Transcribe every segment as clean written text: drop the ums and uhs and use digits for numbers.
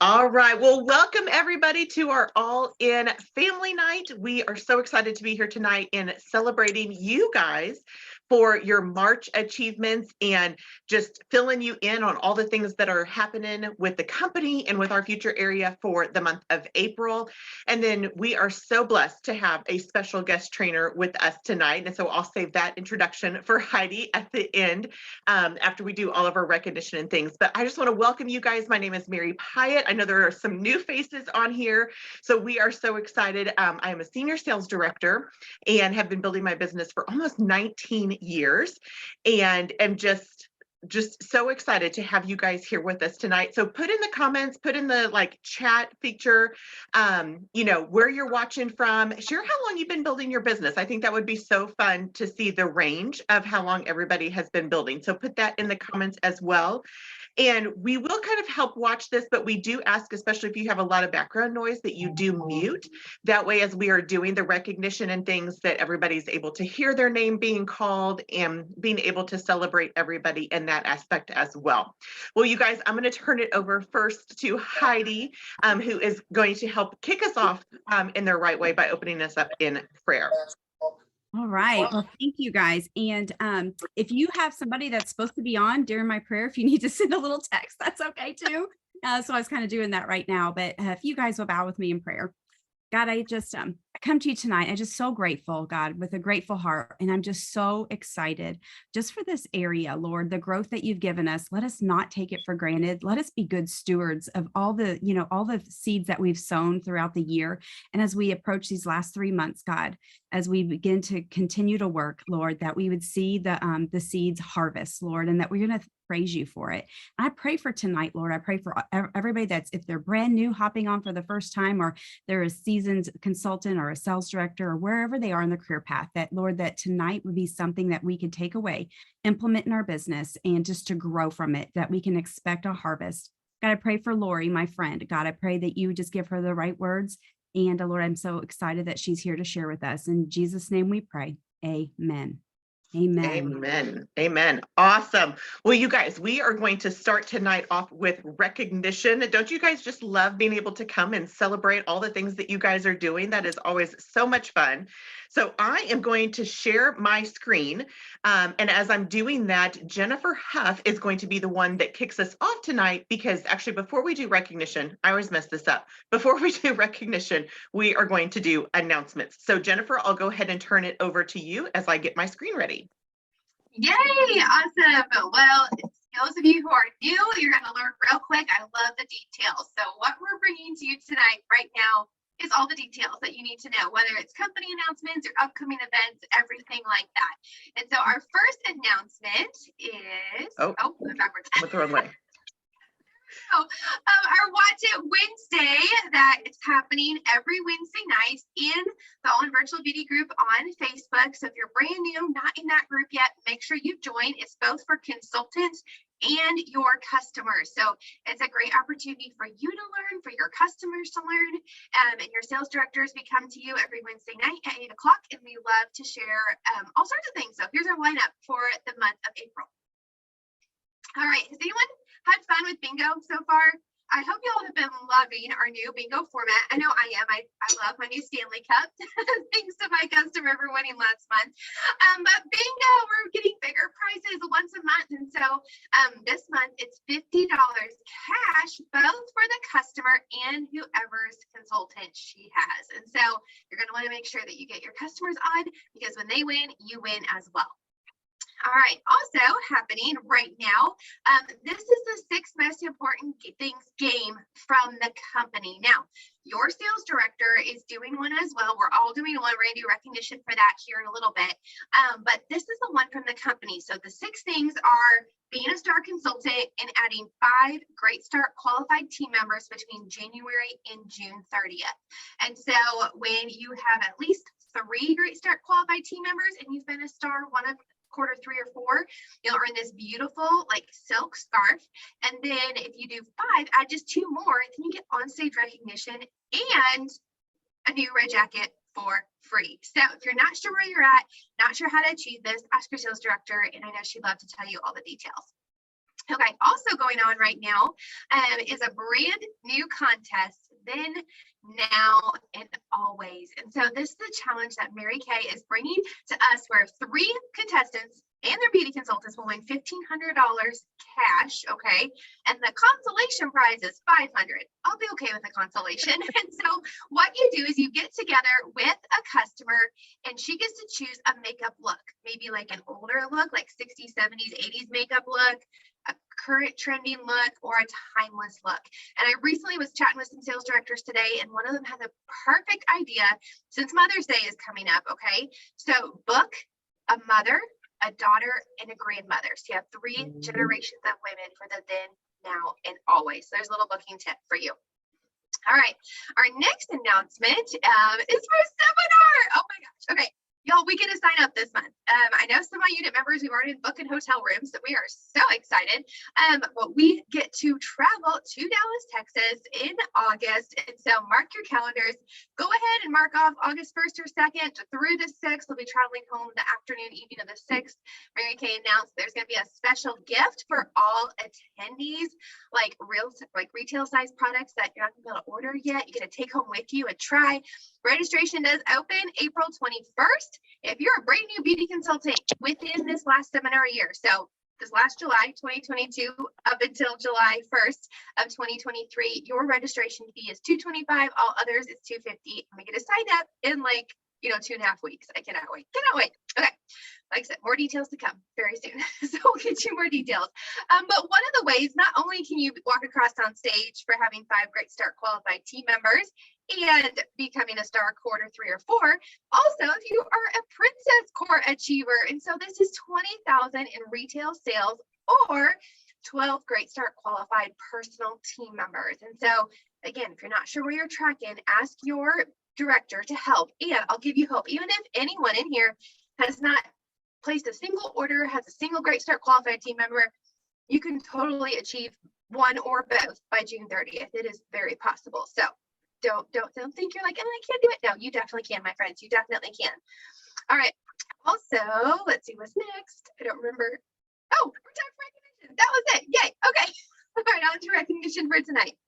All right. Well, welcome everybody to our All In Family Night. We are so excited to be here tonight and celebrating you guys for your March achievements and just filling you in on all the things that are happening with the company and with our future area for the month of April. And then we are so blessed to have a special guest trainer with us tonight. And so I'll save that introduction for Heidi at the end after we do all of our recognition and things. But I just want to welcome you guys. My name is Mary Pyatt. I know there are some new faces on here, so we are so excited. I am a senior sales director and have been building my business for almost 19 years and am just so excited to have you guys here with us tonight. So put in the comments, put in the chat feature, where you're watching from, share how long you've been building your business. I think that would be so fun to see the range of how long everybody has been building. So put that in the comments as well. And we will kind of help watch this, but we do ask, especially if you have a lot of background noise, that you do mute. That way, as we are doing the recognition and things, that everybody's able to hear their name being called and being able to celebrate everybody in that aspect as well. Well, you guys, I'm going to turn it over first to Heidi, who is going to help kick us off in the right way by opening us up in prayer. All right. Well, thank you guys. And if you have somebody that's supposed to be on during my prayer, if you need to send a little text, that's okay too. So I was kind of doing that right now. But if you guys will bow with me in prayer. God, I just I come to you tonight. I'm just so grateful, God, with a grateful heart. And I'm just so excited just for this area, Lord, the growth that you've given us. Let us not take it for granted. Let us be good stewards of all the seeds that we've sown throughout the year. And as we approach these last 3 months, God, as we begin to continue to work, Lord, that we would see the seeds harvest, Lord, and that we're going to praise you for it. And I pray for tonight, Lord. I pray for everybody that's, if they're brand new hopping on for the first time, or they're a seasoned consultant or a sales director, or wherever they are in the career path, that Lord, that tonight would be something that we could take away, implement in our business, and just to grow from it, that we can expect a harvest. God, I pray for Lori, my friend. God, I pray that you just give her the right words. And Lord, I'm so excited that she's here to share with us. In Jesus' name we pray. Amen. Amen. Amen. Amen. Awesome. Well, you guys, we are going to start tonight off with recognition. Don't you guys just love being able to come and celebrate all the things that you guys are doing? That is always so much fun. So I am going to share my screen. And as I'm doing that, Jennifer Huff is going to be the one that kicks us off tonight, because actually before we do recognition, I always mess this up. Before we do recognition, we are going to do announcements. So Jennifer, I'll go ahead and turn it over to you as I get my screen ready. Yay, awesome. Well, those of you who are new, you're going to learn real quick. I love the details. So what we're bringing to you tonight right now is all the details that you need to know, whether it's company announcements or upcoming events, everything like that. And so our first announcement is, backwards. What's the wrong way? Our Watch It Wednesday, that is happening every Wednesday night in the All In Virtual Beauty group on Facebook. So if you're brand new, not in that group yet, make sure you join. It's both for consultants and your customers. So it's a great opportunity for you to learn, for your customers to learn, and your sales directors. We come to you every Wednesday night at 8 o'clock, and we love to share all sorts of things. So here's our lineup for the month of April. All right, has anyone had fun with bingo so far? I hope y'all have been loving our new bingo format. I know I am. I love my new Stanley Cup. Thanks to my customer for winning last month. But bingo, we're getting bigger prizes once a month. And so this month it's $50 cash, both for the customer and whoever's consultant she has. And so you're going to want to make sure that you get your customers on, because when they win, you win as well. All right, also happening right now, this is the 6 most important things game from the company. Now, your sales director is doing one as well. We're all doing one. We're going to do recognition for that here in a little bit. But this is the one from the company. So the 6 things are being a star consultant and adding 5 Great Start qualified team members between January and June 30th. And so when you have at least 3 Great Start qualified team members and you've been a star one of quarter 3 or 4, you'll earn this beautiful silk scarf. And then if you do 5, add just 2 more, then you get on-stage recognition and a new red jacket for free. So if you're not sure where you're at, not sure how to achieve this, ask your sales director, and I know she'd love to tell you all the details. Okay, also going on right now is a brand new contest, Then, Now, and Always. And so this is the challenge that Mary Kay is bringing to us, where 3 contestants and their beauty consultants will win $1,500 cash, okay? And the consolation prize is $500. I'll be okay with the consolation. And so what you do is you get together with a customer and she gets to choose a makeup look, maybe like an older look, like 60s, 70s, 80s makeup look, a current trending look, or a timeless look. And I recently was chatting with some sales directors today, and one of them had the perfect idea since Mother's Day is coming up, okay? So book a mother, a daughter, and a grandmother. So you have 3 generations of women for the then, now, and always. So there's a little booking tip for you. All right, our next announcement is for a seminar. Oh my gosh. Okay, y'all, we get to sign up this month. I know some of my unit members, we've already booked in hotel rooms, so we are so excited. But we get to travel to Dallas, Texas in August. And so mark your calendars. Go ahead and mark off August 1st or 2nd through the 6th. We'll be traveling home the afternoon, evening of the 6th. Mary Kay announced there's going to be a special gift for all attendees, like retail size products that you're not going to be able to order yet. You get to take home with you and try. Registration does open April 21st. If you're a brand new beauty consultant within this last seminar year, so this last July 2022 up until July 1st of 2023, your registration fee is $225. All others is $250. And we get to sign up in 2.5 weeks. I cannot wait. Okay. Like I said, more details to come very soon. So we'll get you more details. But one of the ways, not only can you walk across on stage for having 5 Great Start qualified team members and becoming a star quarter 3 or 4, also if you are a Princess Core achiever. And so this is 20,000 in retail sales or 12 Great Start qualified personal team members. And so again, if you're not sure where you're tracking, ask your director to help. And I'll give you hope. Even if anyone in here has not placed a single order, has a single Great Start qualified team member, you can totally achieve one or both by June 30th. It is very possible. So don't think you're like, oh, I can't do it. No, you definitely can, my friends. You definitely can. All right. Also, let's see what's next. I don't remember. Oh, we're time for recognition. That was it. Yay. Okay. All right, on to recognition for tonight.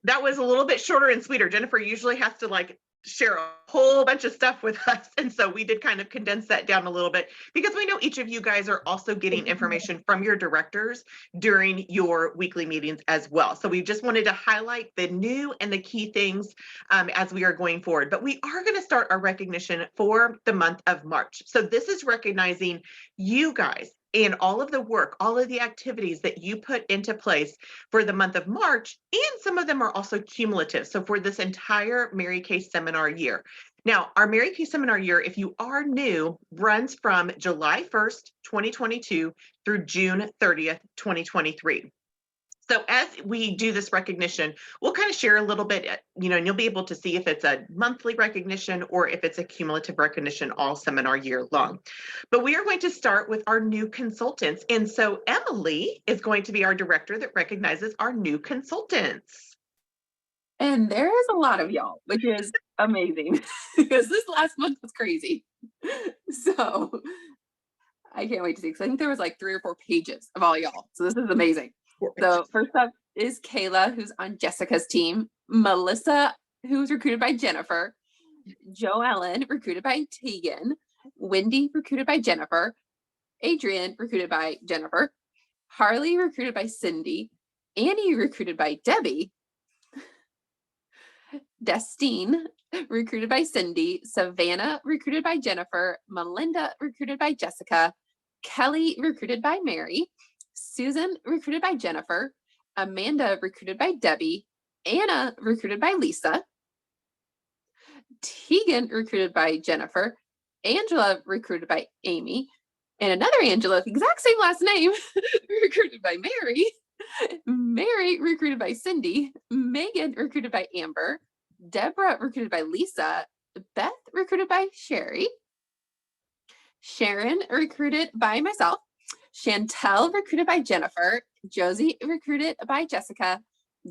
That was a little bit shorter and sweeter. Jennifer usually has to share a whole bunch of stuff with us. And so we did kind of condense that down a little bit because we know each of you guys are also getting information from your directors during your weekly meetings as well. So we just wanted to highlight the new and the key things as we are going forward. But we are going to start our recognition for the month of March. So this is recognizing you guys and all of the work, all of the activities that you put into place for the month of March, and some of them are also cumulative. So for this entire Mary Kay seminar year. Now, our Mary Kay seminar year, if you are new, runs from July 1st, 2022 through June 30th, 2023. So as we do this recognition, we'll kind of share a little bit, and you'll be able to see if it's a monthly recognition or if it's a cumulative recognition all seminar year long. But we are going to start with our new consultants. And so Emily is going to be our director that recognizes our new consultants. And there is a lot of y'all, which is amazing because this last month was crazy. So I can't wait to see, because I think there was 3 or 4 pages of all y'all. So this is amazing. So first up is Kayla, who's on Jessica's team, Melissa, who's recruited by Jennifer, Joellen, recruited by Tegan, Wendy, recruited by Jennifer, Adrian, recruited by Jennifer, Harley, recruited by Cindy, Annie, recruited by Debbie, Destine, recruited by Cindy, Savannah, recruited by Jennifer, Melinda, recruited by Jessica, Kelly, recruited by Mary, Susan, recruited by Jennifer, Amanda, recruited by Debbie, Anna, recruited by Lisa, Tegan, recruited by Jennifer, Angela, recruited by Amy, and another Angela, the exact same last name, recruited by Mary, Mary, recruited by Cindy, Megan, recruited by Amber, Deborah, recruited by Lisa, Beth, recruited by Sherry, Sharon, recruited by myself, Chantel, recruited by Jennifer, Josie, recruited by Jessica,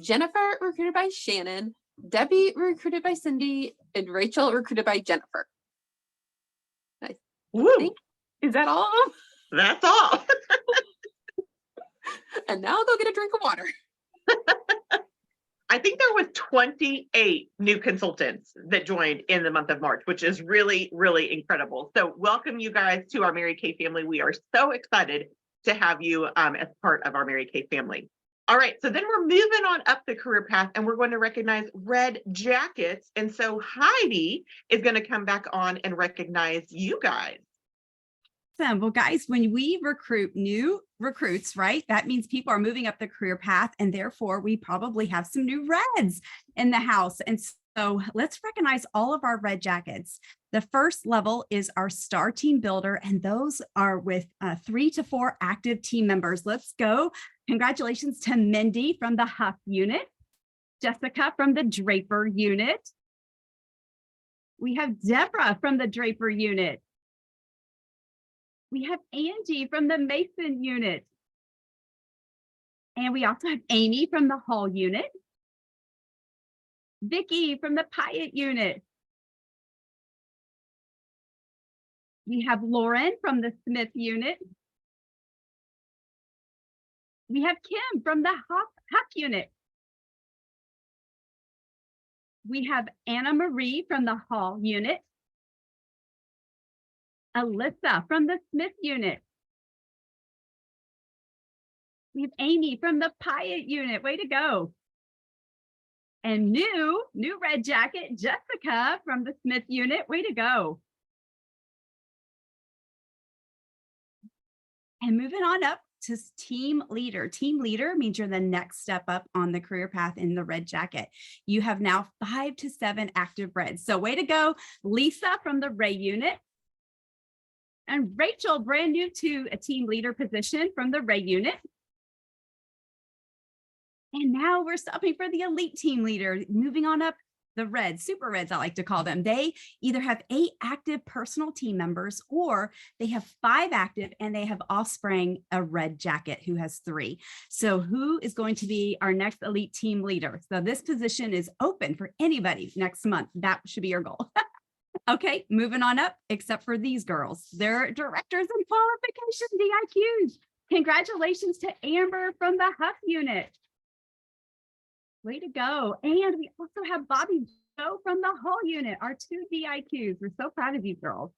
Jennifer, recruited by Shannon, Debbie, recruited by Cindy, and Rachel, recruited by Jennifer. Woo. Is that all of them? That's all. And now they'll get a drink of water. I think there was 28 new consultants that joined in the month of March, which is really, really incredible. So welcome you guys to our Mary Kay family. We are so excited to have you as part of our Mary Kay family. All right, so then we're moving on up the career path and we're going to recognize red jackets. And so Heidi is going to come back on and recognize you guys. Awesome. Well, guys, when we recruit new recruits, right, that means people are moving up the career path, and therefore we probably have some new reds in the house. And so let's recognize all of our red jackets. The first level is our star team builder, and those are with 3 to 4 active team members. Let's go. Congratulations to Mindy from the Huff unit, Jessica from the Draper unit. We have Deborah from the Draper unit. We have Angie from the Mason unit. And we also have Amy from the Hall unit. Vicki from the Pyatt unit. We have Lauren from the Smith unit. We have Kim from the Huff unit. We have Anna Marie from the Hall unit. Alyssa from the Smith unit. We have Amy from the Pyatt unit. Way to go. And new red jacket, Jessica from the Smith unit. Way to go. And moving on up to team leader. Team leader means you're the next step up on the career path in the red jacket. You have now 5 to 7 active reds. So way to go, Lisa from the Ray unit. And Rachel, brand new to a team leader position from the Ray unit. And now we're stopping for the elite team leader, moving on up the reds, super reds, I like to call them. They either have 8 active personal team members, or they have 5 active and they have offspring a red jacket who has 3. So who is going to be our next elite team leader? So this position is open for anybody next month. That should be your goal. Okay, moving on up, except for these girls. They're directors and qualification DIQs. Congratulations to Amber from the Huff unit. Way to go. And we also have Bobby Joe from the Hall unit, our 2 DIQs. We're so proud of you girls.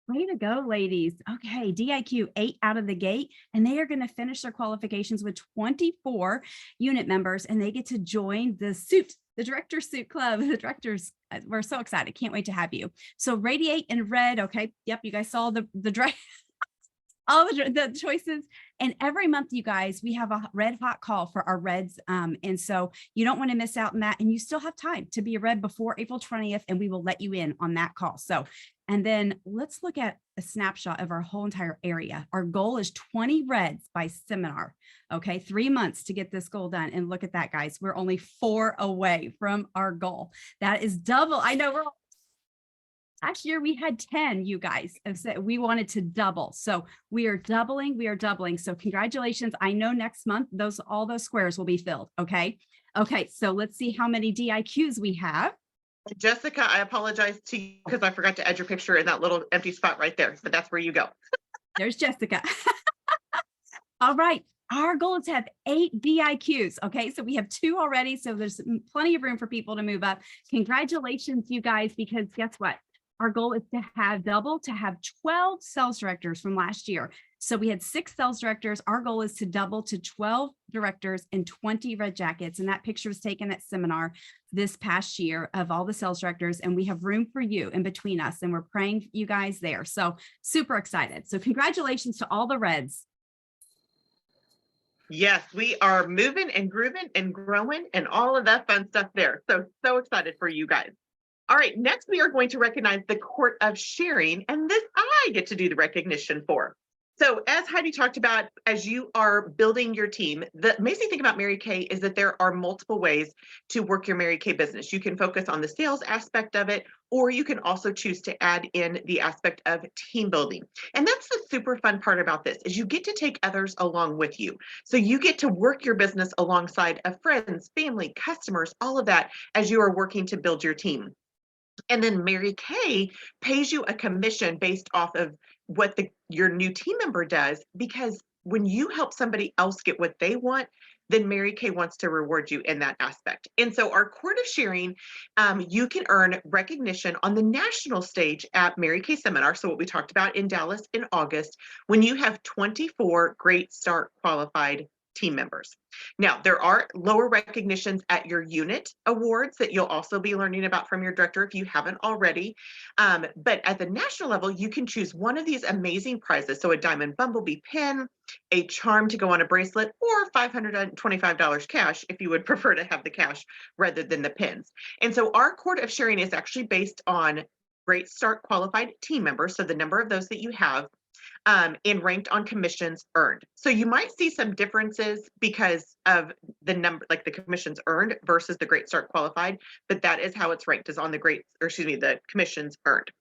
Way to go, ladies. Okay, DIQ 8 out of the gate, and they are going to finish their qualifications with 24 unit members, and they get to join the Director Suit Club. The directors, we're so excited. Can't wait to have you. So radiate in red. Okay. Yep. You guys saw the all the choices. And every month, you guys, we have a red hot call for our reds. And so you don't want to miss out on that. And you still have time to be a red before April 20th, and we will let you in on that call. So, and then let's look at a snapshot of our whole entire area. Our goal is 20 reds by seminar. Okay, 3 months to get this goal done. And look at that, guys. We're only 4 away from our goal. That is double. I know last year we had 10, you guys, and so we wanted to double. So we are doubling. So congratulations. I know next month, all those squares will be filled. Okay. Okay. So let's see how many DIQs we have. Jessica, I apologize to you because I forgot to add your picture in that little empty spot right there, but that's where you go. There's Jessica. All right. Our goal is to have 8 DIQs. Okay, so we have 2 already. So there's plenty of room for people to move up. Congratulations, you guys, because guess what? Our goal is to have 12 sales directors from last year. So we had 6 sales directors. Our goal is to double to 12 directors and 20 red jackets. And that picture was taken at seminar this past year of all the sales directors. And we have room for you in between us. And we're praying you guys there. So super excited. So congratulations to all the reds. Yes, we are moving and grooving and growing and all of that fun stuff there. So excited for you guys. All right, next we are going to recognize the Court of Sharing, and this I get to do the recognition for. So as Heidi talked about, as you are building your team, the amazing thing about Mary Kay is that there are multiple ways to work your Mary Kay business. You can focus on the sales aspect of it, or you can also choose to add in the aspect of team building. And that's the super fun part about this, is you get to take others along with you. So you get to work your business alongside of friends, family, customers, all of that as you are working to build your team. And then Mary Kay pays you a commission based off of what your new team member does, because when you help somebody else get what they want, then Mary Kay wants to reward you in that aspect. And so our Court of Sharing, you can earn recognition on the national stage at Mary Kay Seminar. So what we talked about in Dallas in August, when you have 24 Great Start qualified team members. Now, there are lower recognitions at your unit awards that you'll also be learning about from your director if you haven't already. But at the national level, you can choose one of these amazing prizes. So a Diamond Bumblebee pin, a charm to go on a bracelet, or $525 cash if you would prefer to have the cash rather than the pins. And so our Court of Sharing is actually based on Great Start qualified team members, so the number of those that you have, and ranked on commissions earned. So you might see some differences because of the number, like the commissions earned versus the Great Start qualified, but that is how it's ranked, is on the commissions earned.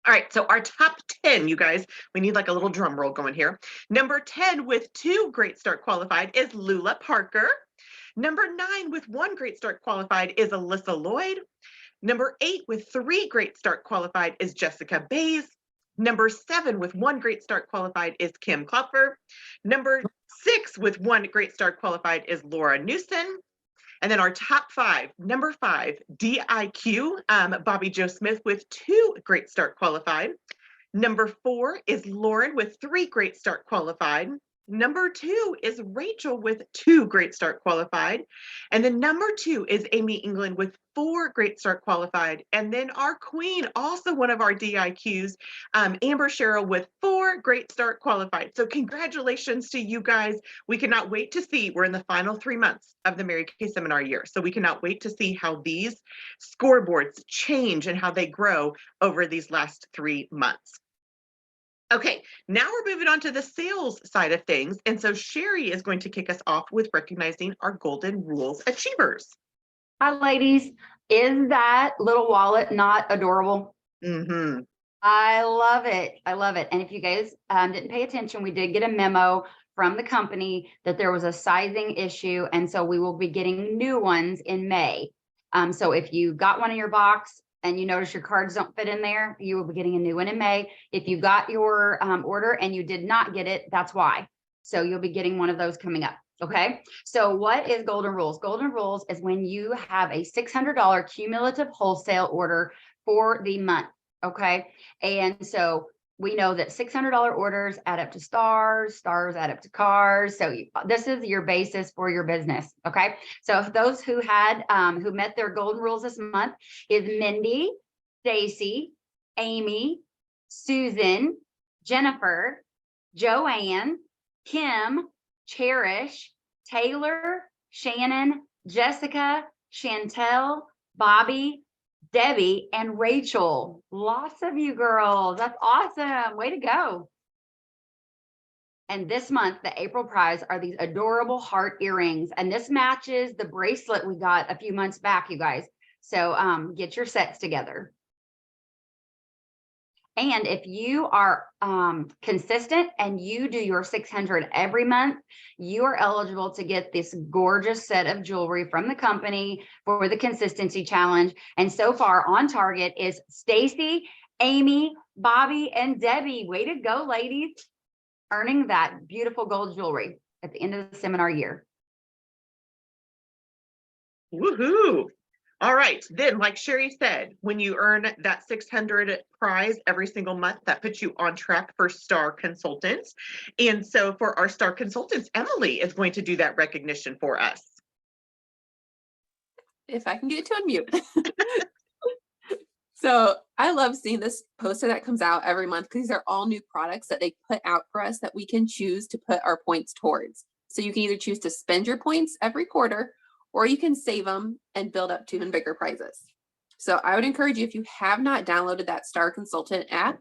All right, so our top 10, you guys, we need like a little drum roll going here. Number 10 with 2 Great Start qualified is Lula Parker. Number 9 with 1 Great Start qualified is Alyssa Lloyd. Number 8 with 3 Great Start qualified is Jessica Bays. Number 7 with 1 Great Start qualified is Kim Klopfer. Number 6 with 1 Great Start qualified is Laura Newson. And then our top 5, number 5, DIQ, Bobby Joe Smith with 2 Great Start qualified. Number 4 is Lauren with 3 Great Start qualified. Number 2 is Rachel with 2 Great Start qualified. And then number 2 is Amy England with 4 Great Start qualified. And then our queen, also one of our DIQs, Amber Sherrill with 4 Great Start qualified. So congratulations to you guys. We cannot wait to see, we're in the final 3 months of the Mary Kay Seminar year. So we cannot wait to see how these scoreboards change and how they grow over these last 3 months. Okay, now we're moving on to the sales side of things. And so Sherry is going to kick us off with recognizing our Golden Rules Achievers. Hi, ladies. Is that little wallet not adorable? Mm-hmm. I love it. I love it. And if you guys didn't pay attention, we did get a memo from the company that there was a sizing issue. And so we will be getting new ones in May. So if you got one in your box and you notice your cards don't fit in there, you will be getting a new one in May. If you got your order and you did not get it, that's why. So you'll be getting one of those coming up. Okay. So what is Golden Rules? Golden Rules is when you have a $600 cumulative wholesale order for the month. Okay. And so we know that $600 orders add up to stars, stars add up to cars. So this is your basis for your business. Okay. So those who had, who met their Golden Rules this month is Mindy, Stacy, Amy, Susan, Jennifer, Joanne, Kim, Cherish, Taylor, Shannon, Jessica, Chantel, Bobby, Debbie, and Rachel. Lots of you girls. That's awesome. Way to go. And this month, the April prize are these adorable heart earrings. And this matches the bracelet we got a few months back, you guys. So get your sets together. And if you are consistent and you do your 600 every month, you are eligible to get this gorgeous set of jewelry from the company for the consistency challenge. And so far on target is Stacy, Amy, Bobby, and Debbie. Way to go, ladies. Earning that beautiful gold jewelry at the end of the seminar year. Woohoo! All right, then like Sherry said, when you earn that 600 prize every single month, that puts you on track for Star Consultants. And so for our Star Consultants, Emily is going to do that recognition for us. If I can get to unmute. So I love seeing this poster that comes out every month because these are all new products that they put out for us that we can choose to put our points towards. So you can either choose to spend your points every quarter, or you can save them and build up to even bigger prizes. So I would encourage you, if you have not downloaded that Star Consultant app,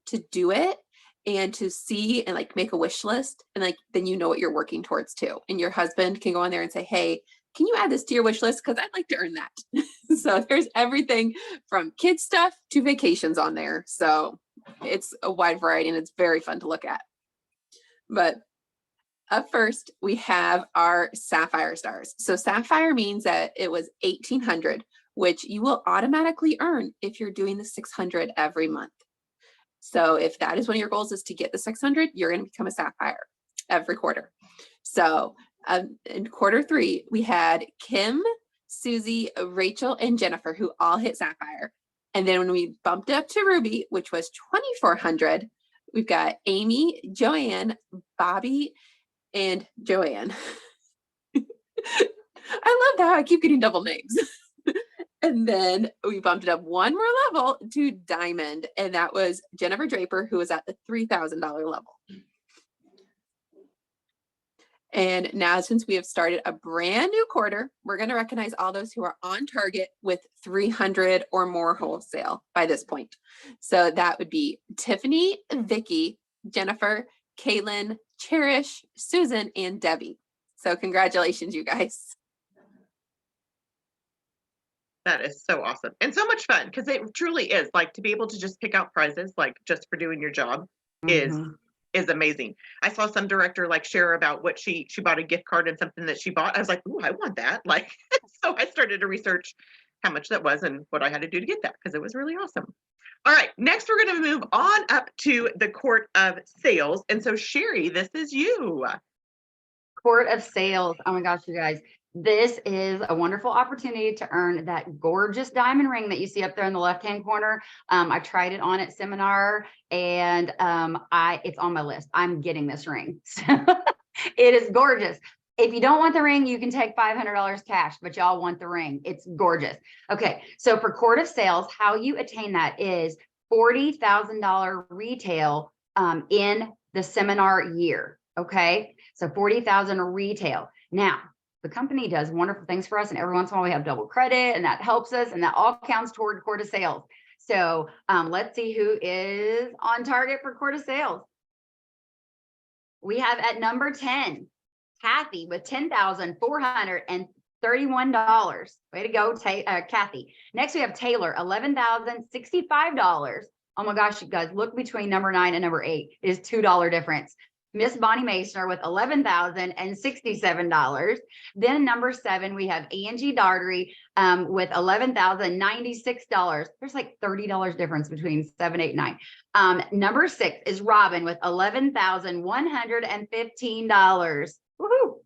to do it and to see and like make a wish list, and like then you know what you're working towards too. And your husband can go on there and say, hey, can you add this to your wish list? Because I'd like to earn that. So there's everything from kids stuff to vacations on there. So it's a wide variety and it's very fun to look at. But up first, we have our Sapphire Stars. So Sapphire means that it was 1,800, which you will automatically earn if you're doing the 600 every month. So if that is one of your goals, is to get the 600, you're going to become a Sapphire. every quarter. So in quarter 3, we had Kim, Susie, Rachel, and Jennifer, who all hit Sapphire. And then when we bumped up to Ruby, which was 2,400, we've got Amy, Joanne, Bobby, and Joanne. I love how I keep getting double names. And then we bumped it up one more level to Diamond, and that was Jennifer Draper, who was at the $3,000 level. And now, since we have started a brand new quarter, we're going to recognize all those who are on target with 300 or more wholesale by this point. So that would be Tiffany, Vicky, Jennifer, Caitlin, Cherish, Susan, and Debbie. So congratulations, you guys. That is so awesome and so much fun, because it truly is, like, to be able to just pick out prizes, like, just for doing your job is amazing. I saw some director like share about what she bought a gift card and something that she bought. I was like, ooh, I want that. Like, so I started to research how much that was and what I had to do to get that, because it was really awesome. All right, next we're going to move on up to the Court of Sales. And so Sherry, this is you. Court of Sales. Oh my gosh, you guys. This is a wonderful opportunity to earn that gorgeous diamond ring that you see up there in the left-hand corner. I tried it on at seminar, and it's on my list. I'm getting this ring. So it is gorgeous. If you don't want the ring, you can take $500 cash, but y'all want the ring. It's gorgeous. Okay, so for Court of Sales, how you attain that is $40,000 retail in the seminar year. Okay, so 40,000 retail. Now, the company does wonderful things for us, and every once in a while we have double credit, and that helps us, and that all counts toward Court of Sales. So let's see who is on target for Court of Sales. We have at number 10, Kathy with $10,431. Way to go, Kathy. Next, we have Taylor, $11,065. Oh my gosh, you guys, look between number 9 and number 8. It is $2 difference. Miss Bonnie Masner with $11,067. Then number 7, we have Angie Dartery with $11,096. There's like $30 difference between 7, 8, 9. Number 6 is Robin with $11,115. Woohoo!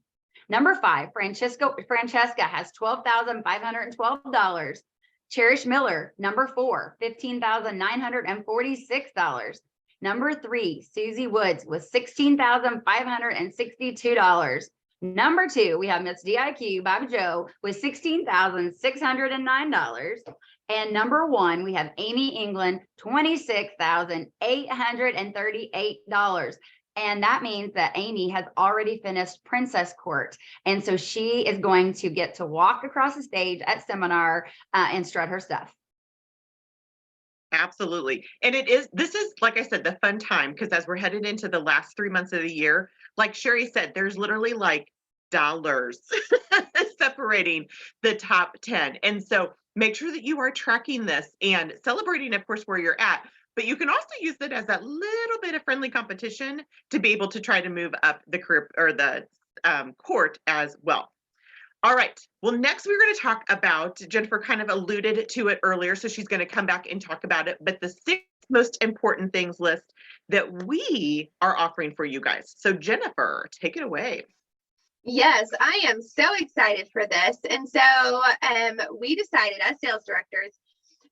Number 5, Francesca has $12,512. Cherish Miller, number 4, $15,946. Number 3, Susie Woods with $16,562. Number 2, we have Miss DIQ, Bobby Joe with $16,609. And number 1, we have Amy England, $26,838. And that means that Amy has already finished Princess Court. And so she is going to get to walk across the stage at seminar and strut her stuff. Absolutely. And this is, like I said, the fun time, because as we're headed into the last 3 months of the year, like Sherry said, there's literally like dollars separating the top 10. And so make sure that you are tracking this and celebrating, of course, where you're at. But you can also use it as that little bit of friendly competition to be able to try to move up the career or the court as well. All right. Well, next we're going to talk about, Jennifer kind of alluded to it earlier, so she's going to come back and talk about it, but the 6 most important things list that we are offering for you guys. So Jennifer, take it away. Yes, I am so excited for this. And so we decided as sales directors,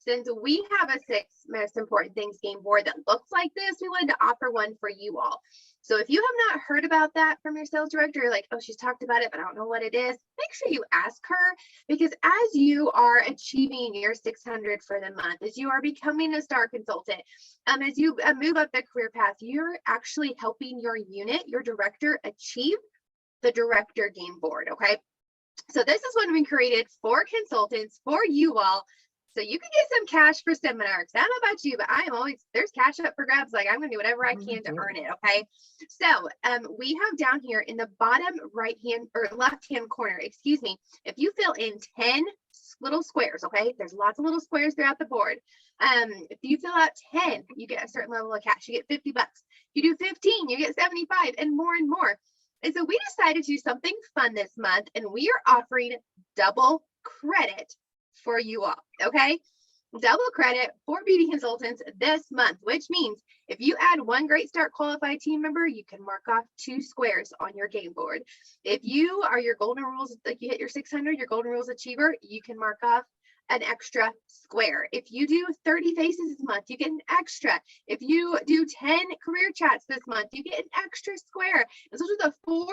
since we have a 6 most important things game board that looks like this, we wanted to offer one for you all. So if you have not heard about that from your sales director, you're like, oh, she's talked about it, but I don't know what it is. Make sure you ask her, because as you are achieving your 600 for the month, as you are becoming a star consultant, as you move up the career path, you're actually helping your unit, your director, achieve the director game board. Okay. So this is one we created for consultants, for you all. So you can get some cash for seminar. I don't know about you, but I am always, there's cash up for grabs. Like, I'm going to do whatever I can to earn it. Okay. So we have down here in the bottom right hand or left hand corner, excuse me, if you fill in 10 little squares, okay, there's lots of little squares throughout the board. If you fill out 10, you get a certain level of cash. You get $50. If you do 15, you get 75 and more and more. And so we decided to do something fun this month, and we are offering double credit for you all. Okay. double credit for beauty consultants this month, which means if you add one Great Start qualified team member, you can mark off 2 squares on your game board. If you are your Golden Rules, like you hit your 600, your Golden Rules achiever, you can mark off an extra square. If you do 30 faces this month, you get an extra. If you do 10 career chats this month, you get an extra square. And so those are the 4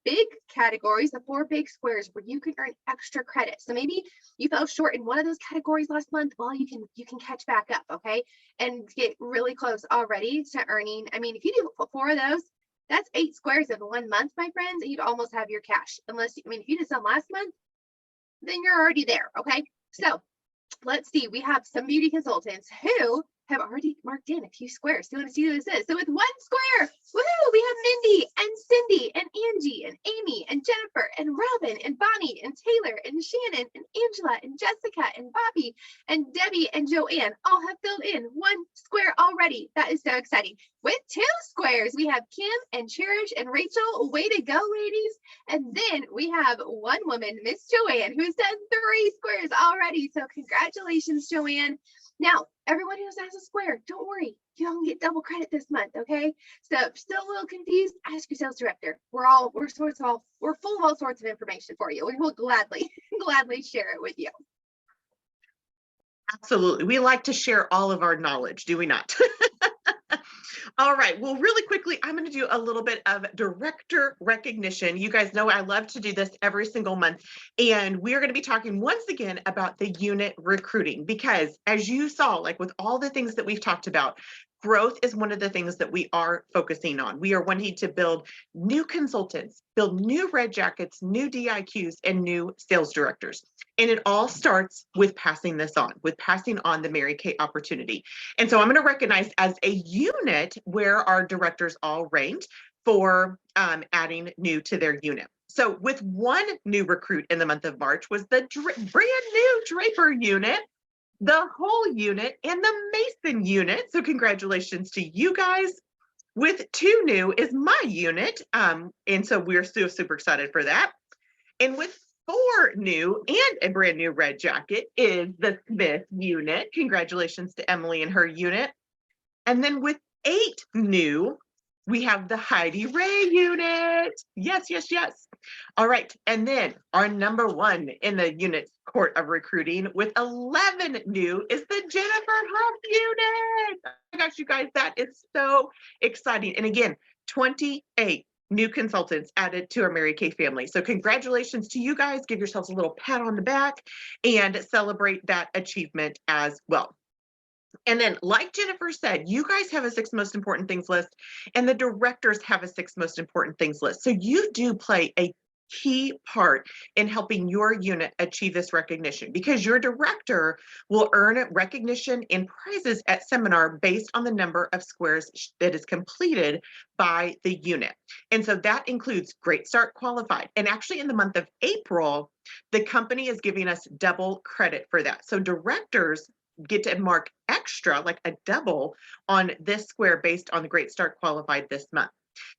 big categories, the 4 big squares where you can earn extra credit. So maybe you fell short in one of those categories last month. Well, you can catch back up, okay? And get really close already to earning. I mean, if you do 4 of those, that's 8 squares in 1 month, my friends, and you'd almost have your cash. Unless, I mean, if you did some last month, then you're already there, okay? So let's see, we have some beauty consultants who have already marked in a few squares. So you want to see who this is? So with 1 square, woohoo, we have Mindy and Cindy and Angie and Amy and Jennifer and Robin and Bonnie and Taylor and Shannon and Angela and Jessica and Bobby and Debbie and Joanne all have filled in 1 square already. That is so exciting. With 2 squares, we have Kim and Cherish and Rachel. Way to go, ladies. And then we have 1 woman, Miss Joanne, who's done 3 squares already. So congratulations, Joanne. Now, everyone who has a square, don't worry, you don't get double credit this month, okay? So if you're still a little confused, ask your sales director. We're full of all sorts of information for you. We will gladly share it with you. Absolutely. We like to share all of our knowledge, do we not? All right. Well, really quickly, I'm going to do a little bit of director recognition. You guys know I love to do this every single month. And we are going to be talking once again about the unit recruiting, because as you saw, like with all the things that we've talked about, growth is one of the things that we are focusing on. We are wanting to build new consultants, build new red jackets, new DIQs, and new sales directors. And it all starts with passing this on, with passing on the Mary Kay opportunity. And so I'm going to recognize as a unit where our directors all ranked for adding new to their unit. So with 1 new recruit in the month of March was the brand new Draper unit, the whole unit, and the Mason unit. So congratulations to you guys. With 2 new is my unit. And so we're super excited for that. And with 4 new and a brand new red jacket is the Smith unit. Congratulations to Emily and her unit. And then with 8 new, we have the Heidi Ray unit. Yes, yes, yes. All right. And then our number 1 in the unit court of recruiting with 11 new is the Jennifer Huff unit. Oh my gosh, you guys, that is so exciting. And again, 28 new consultants added to our Mary Kay family. So congratulations to you guys. Give yourselves a little pat on the back and celebrate that achievement as well. And then, like Jennifer said, you guys have a 6 most important things list, and the directors have a 6 most important things list. So you do play a key part in helping your unit achieve this recognition, because your director will earn recognition and prizes at seminar based on the number of squares that is completed by the unit. And so that includes Great Start qualified. And actually in the month of April, the company is giving us double credit for that. So directors get to mark extra, like a double, on this square based on the Great Start qualified this month.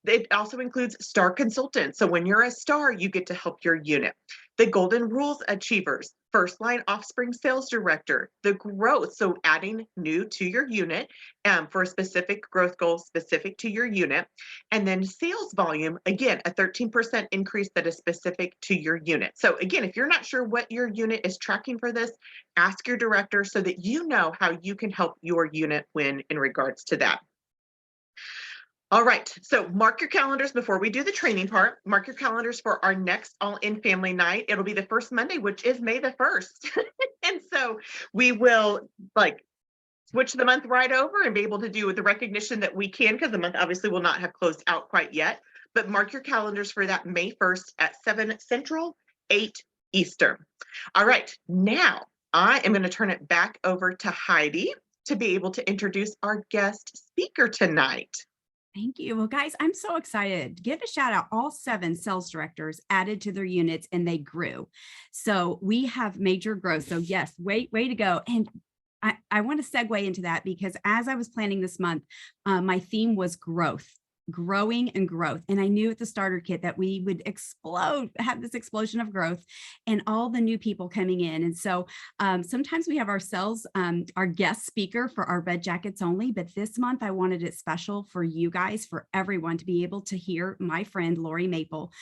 It also includes star consultants. So when you're a star, you get to help your unit. The Golden Rules achievers, first line offspring sales director, the growth. So adding new to your unit for a specific growth goal specific to your unit. And then sales volume, again, a 13% increase that is specific to your unit. So again, if you're not sure what your unit is tracking for this, ask your director so that you know how you can help your unit win in regards to that. All right, so mark your calendars before we do the training part. Mark your calendars for our next All-In Family Night. It'll be the first Monday, which is May the 1st. And so we will switch the month right over and be able to do with the recognition that we can, because the month obviously will not have closed out quite yet. But mark your calendars for that May 1st at 7 Central, 8 Eastern. All right, now I am going to turn it back over to Heidi to be able to introduce our guest speaker tonight. Thank you. Well, guys, I'm so excited. Give a shout out. All 7 sales directors added to their units and they grew. So we have major growth. So yes, way to go. And I want to segue into that because as I was planning this month, my theme was growth. growing and growth. And I knew at the starter kit that we would have this explosion of growth and all the new people coming in. And so sometimes we have ourselves, our guest speaker for our Red Jackets only, but this month I wanted it special for you guys, for everyone to be able to hear my friend Lori Maple,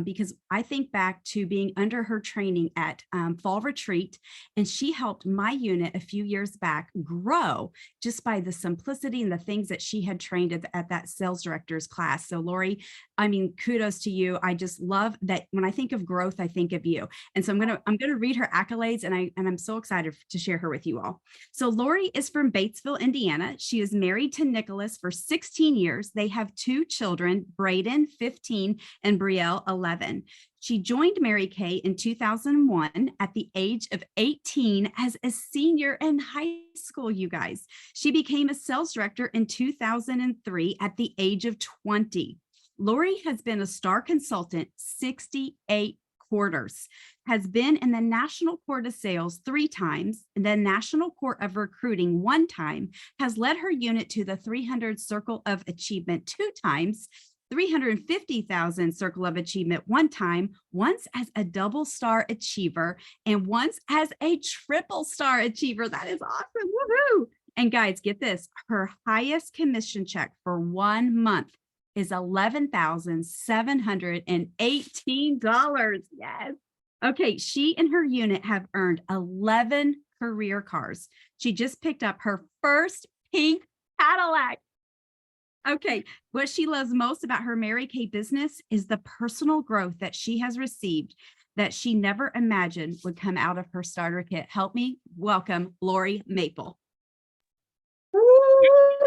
because I think back to being under her training at Fall Retreat, and she helped my unit a few years back grow just by the simplicity and the things that she had trained at that sales director's class. So Lori, I mean, kudos to you. I just love that when I think of growth, I think of you. And so I'm gonna read her accolades, and I'm so excited to share her with you all. So Lori is from Batesville, Indiana. She is married to Nicholas for 16 years. They have 2 children, Braden, 15, and Brielle, 11. She joined Mary Kay in 2001 at the age of 18 as a senior in high school, you guys. She became a sales director in 2003 at the age of 20. Lori has been a star consultant 68 quarters, has been in the National Court of Sales 3 times, the National Court of Recruiting 1 time, has led her unit to the 300 Circle of Achievement 2 times, 350,000 Circle of Achievement 1 time, once as a double star achiever, and once as a triple star achiever. That is awesome. Woohoo! And guys, get this, her highest commission check for 1 month is $11,718. Yes. Okay, she and her unit have earned 11 career cars. She just picked up her first pink Cadillac. Okay, what she loves most about her Mary Kay business is the personal growth that she has received that she never imagined would come out of her starter kit. Help me welcome Lori Maple.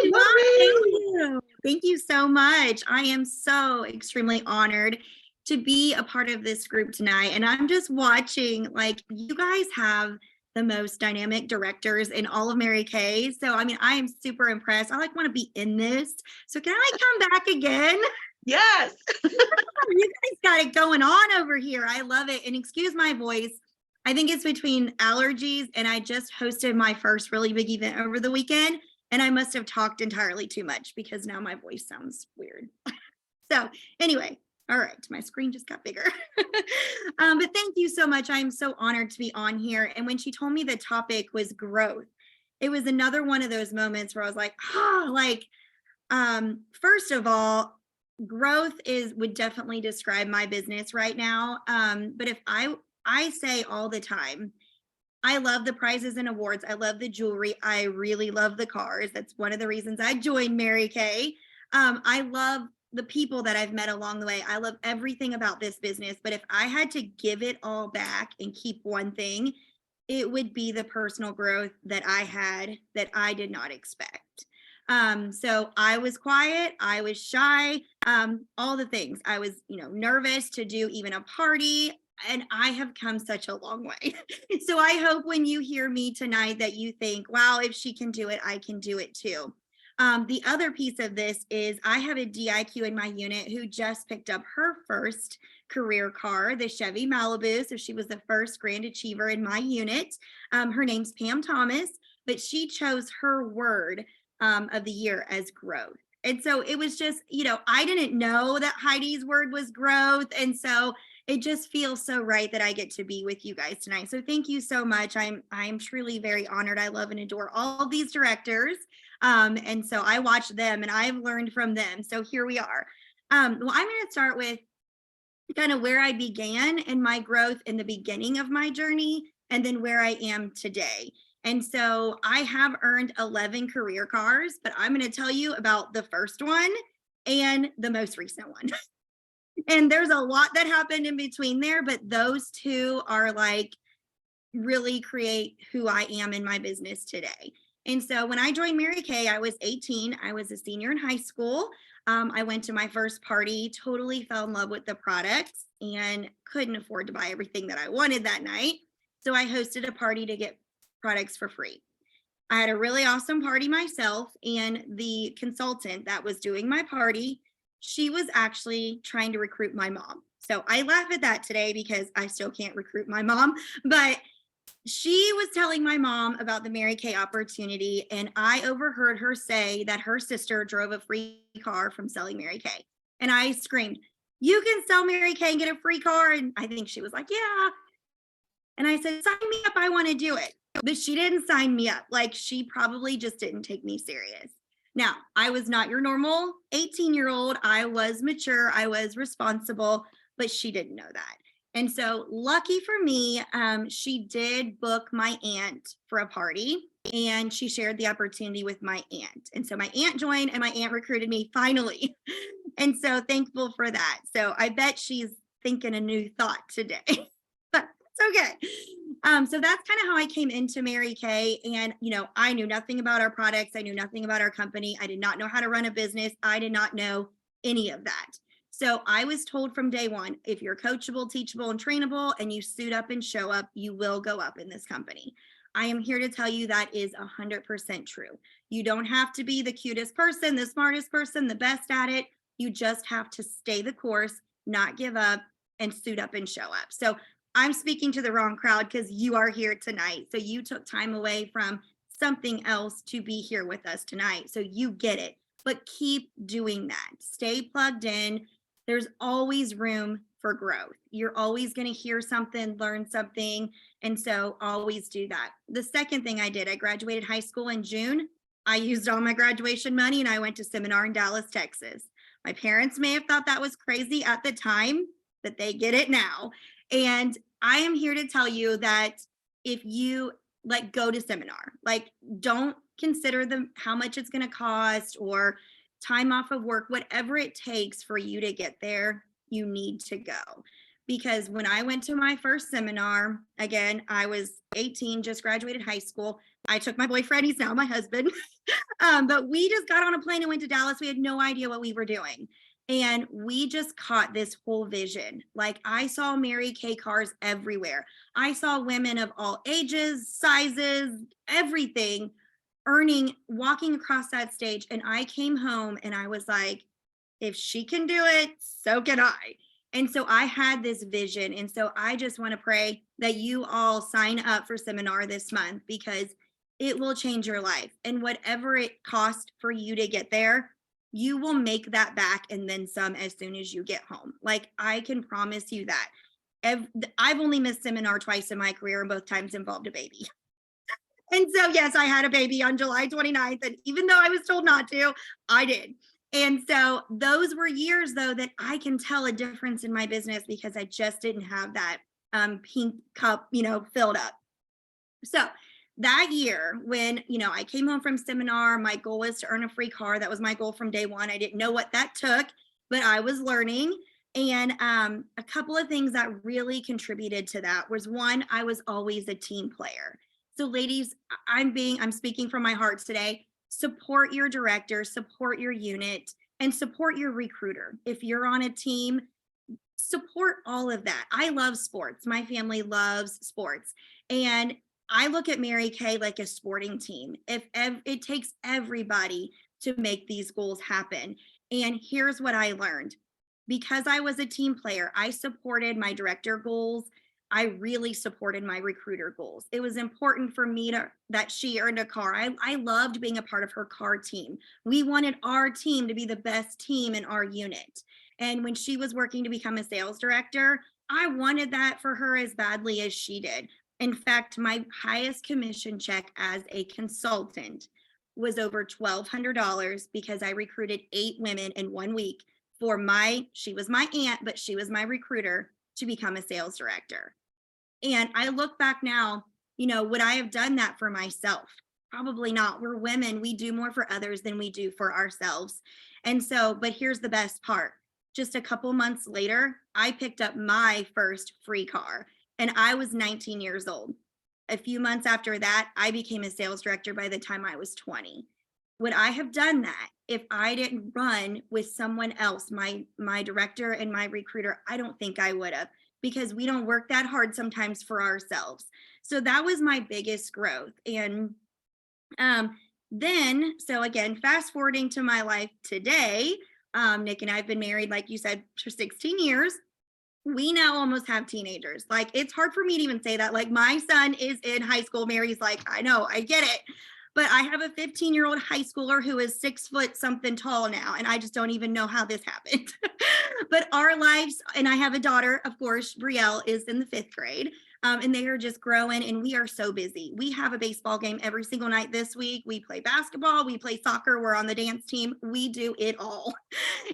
Thank you. Thank you so much. I am so extremely honored to be a part of this group tonight. And I'm just watching, like, you guys have the most dynamic directors in all of Mary Kay. So, I mean, I am super impressed. I want to be in this. So can I come back again? Yes. You guys got it going on over here. I love it. And excuse my voice. I think it's between allergies, and I just hosted my first really big event over the weekend. And I must have talked entirely too much because now my voice sounds weird. So anyway, all right, my screen just got bigger. But thank you so much. I'm so honored to be on here. And when she told me the topic was growth, it was another one of those moments where I was like, first of all, growth would definitely describe my business right now. But if I say all the time, I love the prizes and awards. I love the jewelry. I really love the cars. That's one of the reasons I joined Mary Kay. I love the people that I've met along the way. I love everything about this business. But if I had to give it all back and keep one thing, it would be the personal growth that I had that I did not expect. So I was quiet. I was shy, all the things. I was, nervous to do even a party. And I have come such a long way. So I hope when you hear me tonight that you think, wow, if she can do it, I can do it too. The other piece of this is I have a DIQ in my unit who just picked up her first career car, the Chevy Malibu. So she was the first grand achiever in my unit. Her name's Pam Thomas, but she chose her word of the year as growth. And so it was just, I didn't know that Heidi's word was growth. And so it just feels so right that I get to be with you guys tonight. So thank you so much. I'm truly very honored. I love and adore all of these directors. And so I watch them and I've learned from them. So here we are. Well, I'm going to start with kind of where I began in my growth in the beginning of my journey and then where I am today. And so I have earned 11 career cars, but I'm going to tell you about the first one and the most recent one. And there's a lot that happened in between there, but those two are like really create who I am in my business today. And so when I joined Mary Kay, I was 18. I was a senior in high school. I went to my first party, totally fell in love with the products and couldn't afford to buy everything that I wanted that night. So I hosted a party to get products for free. I had a really awesome party myself, and the consultant that was doing my party, she was actually trying to recruit my mom. So I laugh at that today because I still can't recruit my mom, but she was telling my mom about the Mary Kay opportunity, and I overheard her say that her sister drove a free car from selling Mary Kay. And I screamed, "You can sell Mary Kay and get a free car." And I think she was like, "Yeah." And I said, "Sign me up. I want to do it." But she didn't sign me up. Like, she probably just didn't take me serious. Now, I was not your normal 18-year-old. I was mature. I was responsible, but she didn't know that. And so, lucky for me, she did book my aunt for a party, and she shared the opportunity with my aunt. And so my aunt joined, and my aunt recruited me finally. And so thankful for that. So I bet she's thinking a new thought today. But it's okay. So that's kind of how I came into Mary Kay. And, I knew nothing about our products. I knew nothing about our company. I did not know how to run a business. I did not know any of that. So I was told from day one, if you're coachable, teachable, and trainable, and you suit up and show up, you will go up in this company. I am here to tell you that is 100% true. You don't have to be the cutest person, the smartest person, the best at it. You just have to stay the course, not give up, and suit up and show up. So I'm speaking to the wrong crowd because you are here tonight. So you took time away from something else to be here with us tonight. So you get it, but keep doing that. Stay plugged in. There's always room for growth. You're always going to hear something, learn something. And so always do that. The second thing I did, I graduated high school in June. I used all my graduation money and I went to seminar in Dallas, Texas. My parents may have thought that was crazy at the time, but they get it now. And I am here to tell you that if you go to seminar, don't consider how much it's going to cost or time off of work, whatever it takes for you to get there, you need to go. Because when I went to my first seminar, again, I was 18, just graduated high school. I took my boyfriend, he's now my husband. But we just got on a plane and went to Dallas. We had no idea what we were doing. And we just caught this whole vision. I saw Mary Kay cars everywhere. I saw women of all ages, sizes, everything walking across that stage. And I came home and I was like, if she can do it, so can I. And so I had this vision. And so I just want to pray that you all sign up for seminar this month because it will change your life. And whatever it costs for you to get there, you will make that back and then some as soon as you get home. I can promise you that. I've only missed seminar twice in my career, and both times involved a baby. And so, yes, I had a baby on July 29th. And even though I was told not to, I did. And so those were years, though, that I can tell a difference in my business because I just didn't have that pink cup, filled up. So that year when, I came home from seminar, my goal was to earn a free car. That was my goal from day one. I didn't know what that took, but I was learning. And a couple of things that really contributed to that was, one, I was always a team player. So ladies, I'm speaking from my heart today. Support your director, support your unit, and support your recruiter. If you're on a team, support all of that. I love sports. My family loves sports. And I look at Mary Kay like a sporting team. It takes everybody to make these goals happen. And here's what I learned. Because I was a team player, I supported my director goals. I really supported my recruiter goals. It was important for me that she earned a car. I loved being a part of her car team. We wanted our team to be the best team in our unit. And when she was working to become a sales director, I wanted that for her as badly as she did. In fact, my highest commission check as a consultant was over $1,200 because I recruited 8 women in 1 week she was my aunt, but she was my recruiter to become a sales director. And I look back now, would I have done that for myself? Probably not. We're women. We do more for others than we do for ourselves. And so, but here's the best part. Just a couple months later, I picked up my first free car and I was 19 years old. A few months after that, I became a sales director by the time I was 20. Would I have done that if I didn't run with someone else, my director and my recruiter? I don't think I would have, because we don't work that hard sometimes for ourselves. So that was my biggest growth. And so again, fast forwarding to my life today, Nick and I have been married, like you said, for 16 years. we now almost have teenagers. Like, it's hard for me to even say that. Like, my son is in high school. Mary's like, I know, I get it. But I have a 15-year-old high schooler who is 6 foot something tall now. And I just don't even know how this happened. But our lives, and I have a daughter, of course, Brielle is in the 5th grade. And they are just growing, and we are so busy. We have a baseball game every single night this week. We play basketball, we play soccer, we're on the dance team. We do it all.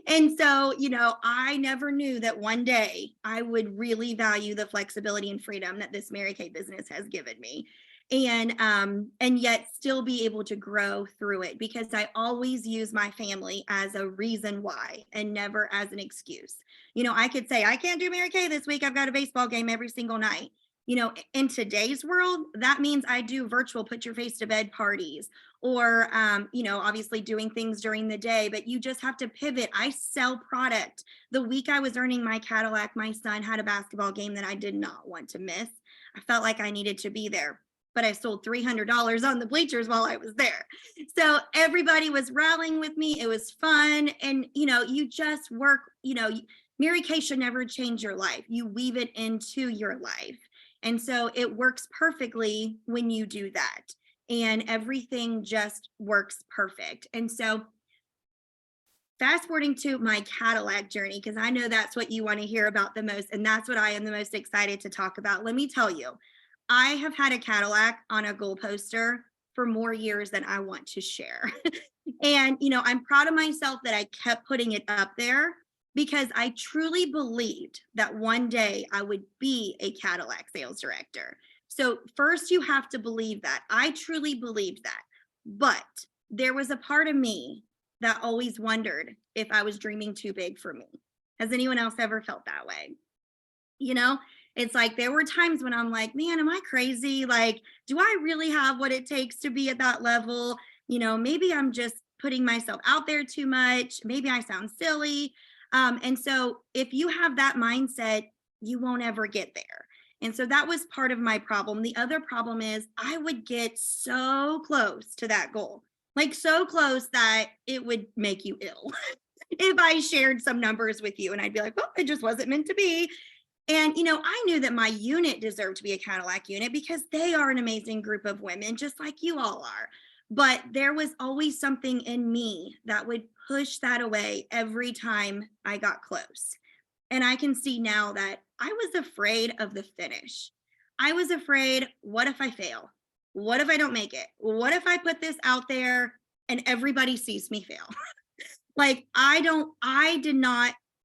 And so, you know, I never knew that one day I would really value the flexibility and freedom that this Mary Kay business has given me. And yet still be able to grow through it, because I always use my family as a reason why and never as an excuse. You know, I could say, I can't do Mary Kay this week. I've got a baseball game every single night. You know, in today's world, that means I do virtual put your face to bed parties, or, you know, obviously doing things during the day, but you just have to pivot. I sell product. The week I was earning my Cadillac, my son had a basketball game that I did not want to miss. I felt like I needed to be there, but I sold $300 on the bleachers while I was there. So everybody was rallying with me. It was fun. And, you know, you just work, you know, Mary Kay should never change your life. You weave it into your life. And so it works perfectly when you do that. And everything just works perfect. And so fast forwarding to my Cadillac journey, because I know that's what you want to hear about the most. And that's what I am the most excited to talk about. Let me tell you, I have had a Cadillac on a goal poster for more years than I want to share. And, you know, I'm proud of myself that I kept putting it up there, because I truly believed that one day I would be a Cadillac sales director. So first, you have to believe that. I truly believed that. But there was a part of me that always wondered if I was dreaming too big for me. Has anyone else ever felt that way? You know, it's like there were times when I'm like, man, am I crazy? Like, do I really have what it takes to be at that level? You know, maybe I'm just putting myself out there too much. Maybe I sound silly. And so if you have that mindset, you won't ever get there. And so that was part of my problem. The other problem is I would get so close to that goal, like so close that it would make you ill if I shared some numbers with you, and I'd be like, well, it just wasn't meant to be. And, you know, I knew that my unit deserved to be a Cadillac unit because they are an amazing group of women, just like you all are. But there was always something in me that would push that away every time I got close. And I can see now that I was afraid of the finish. I was afraid, what if I fail? What if I don't make it? What if I put this out there and everybody sees me fail? Like, I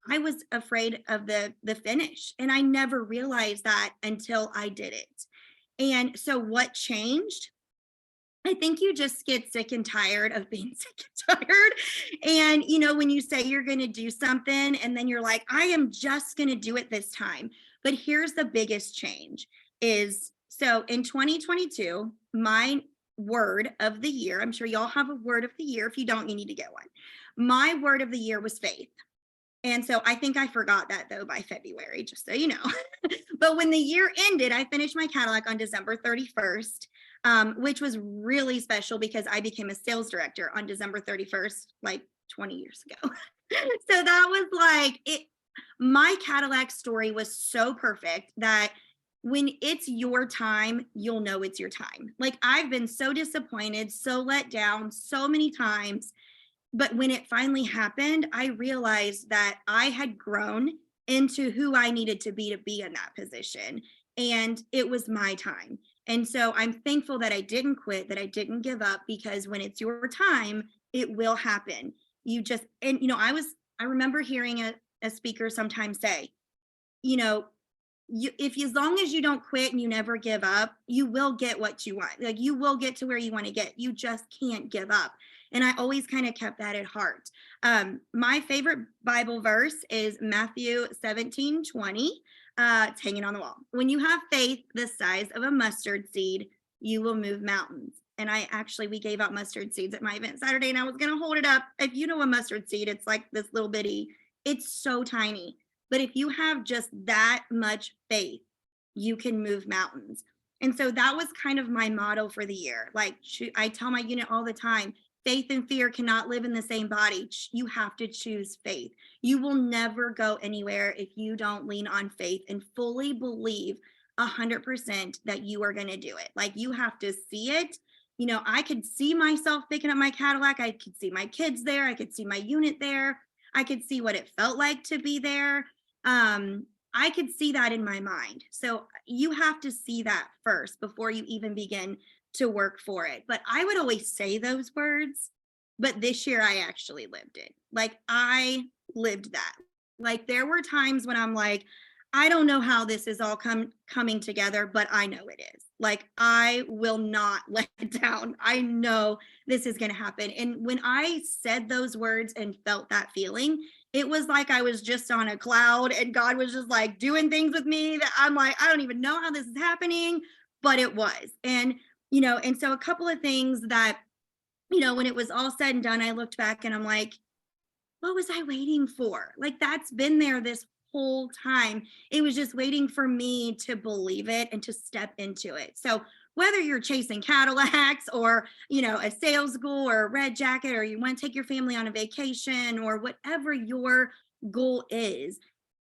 was afraid of the finish, and I never realized that until I did it. And so what changed? I think you just get sick and tired of being sick and tired. And, you know, when you say you're going to do something and then you're like, I am just going to do it this time. But here's the biggest change is, so in 2022, my word of the year, I'm sure y'all have a word of the year. If you don't, you need to get one. My word of the year was faith. And so I think I forgot that though by February, just so you know. But when the year ended, I finished my Cadillac on December 31st. Which was really special because I became a sales director on December 31st, like 20 years ago. So that was like it. My Cadillac story was so perfect that when it's your time, you'll know it's your time. Like, I've been so disappointed, so let down so many times. But when it finally happened, I realized that I had grown into who I needed to be in that position. And it was my time. And so I'm thankful that I didn't quit, that I didn't give up, because when it's your time, it will happen. You just, and, you know, I remember hearing a speaker sometimes say, you know, as long as you don't quit and you never give up, you will get what you want. Like, you will get to where you want to get. You just can't give up. And I always kind of kept that at heart. My favorite Bible verse is Matthew 17:20. It's hanging on the wall. When you have faith the size of a mustard seed, you will move mountains. And we gave out mustard seeds at my event Saturday, and I was going to hold it up. If you know a mustard seed, it's like this little bitty, it's so tiny. But if you have just that much faith, you can move mountains. And so that was kind of my motto for the year. Like, I tell my unit all the time, faith and fear cannot live in the same body. You have to choose faith. You will never go anywhere if you don't lean on faith and fully believe 100% that you are going to do it. Like, you have to see it. You know, I could see myself picking up my Cadillac. I could see my kids there. I could see my unit there. I could see what it felt like to be there. I could see that in my mind. So you have to see that first before you even begin to work for it. But I would always say those words, but this year I actually lived it. Like, I lived that. Like, there were times when I'm like, I don't know how this is all coming together, but I know it is. Like, I will not let it down. I know this is going to happen. And when I said those words and felt that feeling, it was like I was just on a cloud and God was just like doing things with me that I'm like, I don't even know how this is happening, but it was. And, you know, and so a couple of things that, you know, when it was all said and done, I looked back and I'm like, what was I waiting for? Like, that's been there this whole time. It was just waiting for me to believe it and to step into it. So whether you're chasing Cadillacs or, you know, a sales goal or a red jacket, or you want to take your family on a vacation, or whatever your goal is,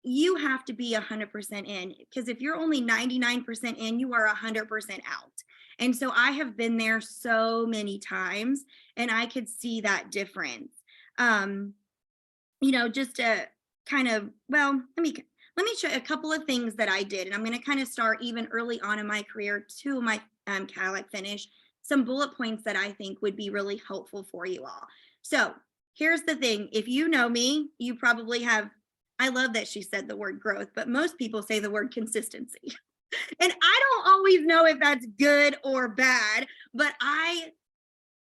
you have to be 100% in, because if you're only 99% in, you are 100% out. And so I have been there so many times and I could see that difference. You know, just to kind of, well, let me show you a couple of things that I did. And I'm going to kind of start even early on in my career to my Cadillac finish, some bullet points that I think would be really helpful for you all. So here's the thing. If you know me, you probably have, I love that she said the word growth, but most people say the word consistency. And I don't always know if that's good or bad, but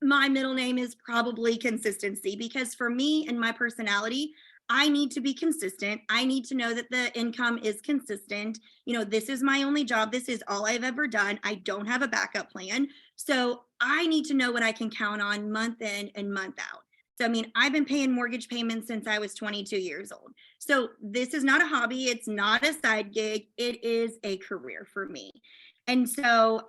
my middle name is probably consistency, because for me and my personality, I need to be consistent. I need to know that the income is consistent. You know, this is my only job. This is all I've ever done. I don't have a backup plan. So I need to know what I can count on month in and month out. So, I mean, I've been paying mortgage payments since I was 22 years old. So this is not a hobby. It's not a side gig. It is a career for me. And so,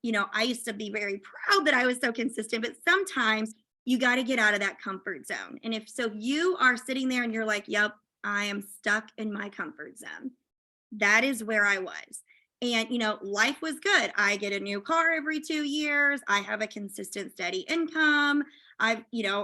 you know, I used to be very proud that I was so consistent, but sometimes you got to get out of that comfort zone. And if you are sitting there and you're like, yep, I am stuck in my comfort zone. That is where I was. And, you know, life was good. I get a new car every 2 years. I have a consistent, steady income. I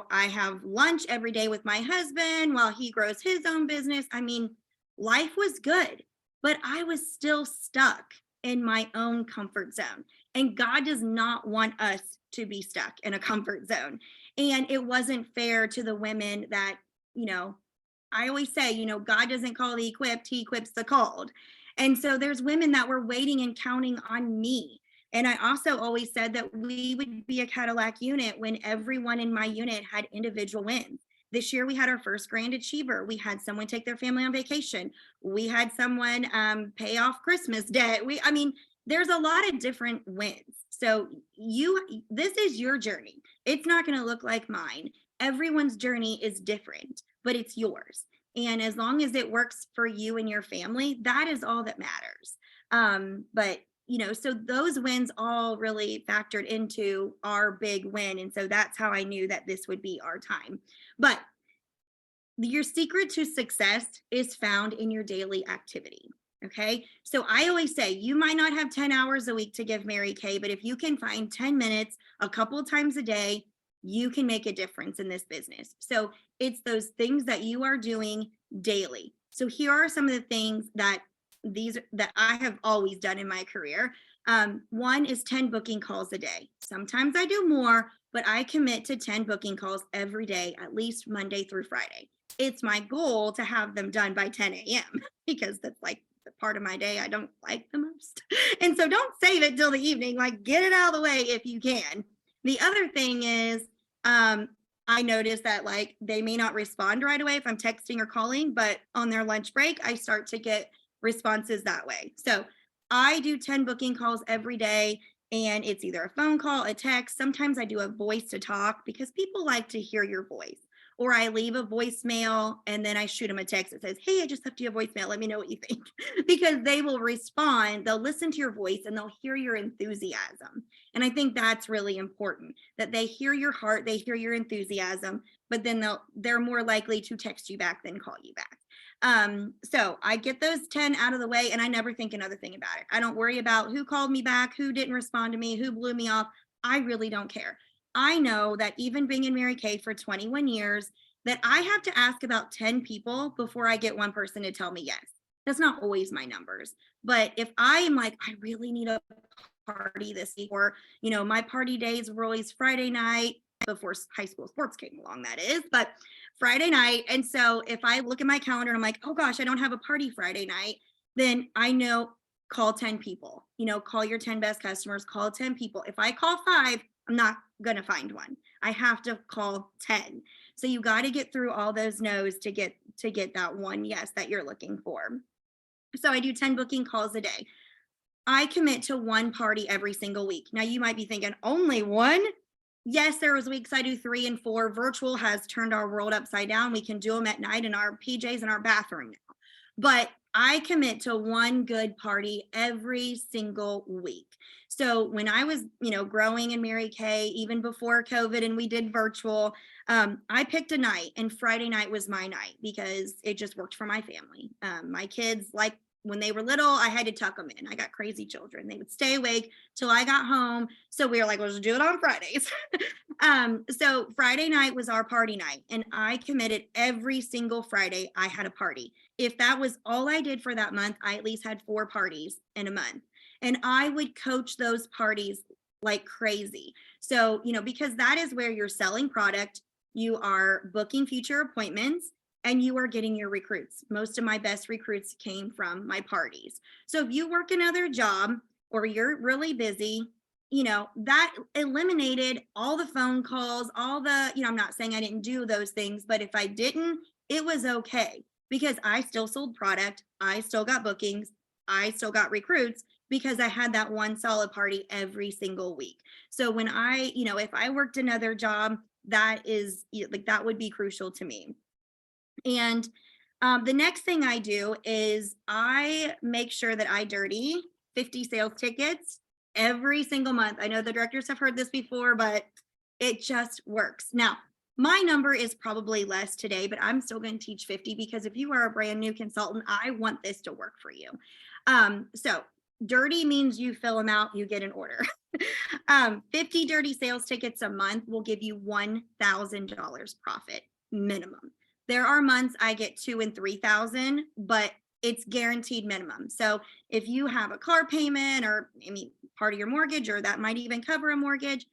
have lunch every day with my husband while he grows his own business. I mean, life was good, but I was still stuck in my own comfort zone. And God does not want us to be stuck in a comfort zone. And it wasn't fair to the women that, you know, I always say, you know, God doesn't call the equipped, he equips the called. And so there's women that were waiting and counting on me. And I also always said that we would be a Cadillac unit when everyone in my unit had individual wins. This year we had our first grand achiever. We had someone take their family on vacation. We had someone pay off Christmas debt. I mean, there's a lot of different wins. So this is your journey. It's not going to look like mine. Everyone's journey is different, but it's yours. And as long as it works for you and your family, that is all that matters. But, you know, so those wins all really factored into our big win. And so that's how I knew that this would be our time. But your secret to success is found in your daily activity. Okay. So I always say you might not have 10 hours a week to give Mary Kay, but if you can find 10 minutes a couple of times a day, you can make a difference in this business. So it's those things that you are doing daily. So here are some of the things that I have always done in my career. One is 10 booking calls a day. Sometimes I do more, but I commit to 10 booking calls every day, at least Monday through Friday. It's my goal to have them done by 10 a.m. because that's like the part of my day I don't like the most. And so don't save it till the evening, like get it out of the way if you can. The other thing is, I notice that like they may not respond right away if I'm texting or calling, but on their lunch break, I start to get responses that way. So I do 10 booking calls every day, and it's either a phone call, a text. Sometimes I do a voice to talk because people like to hear your voice. or I leave a voicemail and then I shoot them a text that says, hey, I just left you a voicemail. Let me know what you think. Because they will respond, they'll listen to your voice and they'll hear your enthusiasm. And I think that's really important, that they hear your heart, they hear your enthusiasm, but then they're more likely to text you back than call you back. So I get those 10 out of the way and I never think another thing about it. I don't worry about who called me back, who didn't respond to me, who blew me off. I really don't care. I know that even being in Mary Kay for 21 years, that I have to ask about 10 people before I get one person to tell me yes. That's not always my numbers. But if I am like, I really need a party this week, or, you know, my party days were always Friday night before high school sports came along, that is, but Friday night. And so if I look at my calendar and I'm like, oh gosh, I don't have a party Friday night, then I know, call 10 people, you know, call your 10 best customers, call 10 people. If I call 5, I'm not going to find one. I have to call 10. So you got to get through all those no's to get that one yes that you're looking for. So I do 10 booking calls a day. I commit to one party every single week. Now you might be thinking, only one? Yes, there was weeks I do 3 and 4. Virtual has turned our world upside down. We can do them at night in our PJs in our bathroom now. But I commit to one good party every single week. So when I was, you know, growing in Mary Kay, even before COVID and we did virtual, I picked a night, and Friday night was my night because it just worked for my family. My kids, like when they were little, I had to tuck them in. I got crazy children. They would stay awake till I got home. So we were like, let's do it on Fridays. So Friday night was our party night, and I committed every single Friday I had a party. If that was all I did for that month, I at least had 4 parties in a month. And I would coach those parties like crazy. So, you know, because that is where you're selling product, you are booking future appointments, and you are getting your recruits. Most of my best recruits came from my parties. So if you work another job or you're really busy, you know, that eliminated all the phone calls, all the, you know, I'm not saying I didn't do those things, but if I didn't, it was okay because I still sold product. I still got bookings. I still got recruits because I had that one solid party every single week. So when I, you know, if I worked another job, that is like, that would be crucial to me. And the next thing I do is I make sure that I dirty 50 sales tickets every single month. I know the directors have heard this before, but it just works. Now, my number is probably less today, but I'm still going to teach 50 because if you are a brand new consultant, I want this to work for you. So dirty means you fill them out, you get an order. 50 dirty sales tickets a month will give you $1,000 profit minimum. There are months I get 2,000 and 3,000, but it's guaranteed minimum. So if you have a car payment or part of your mortgage, or that might even cover a mortgage,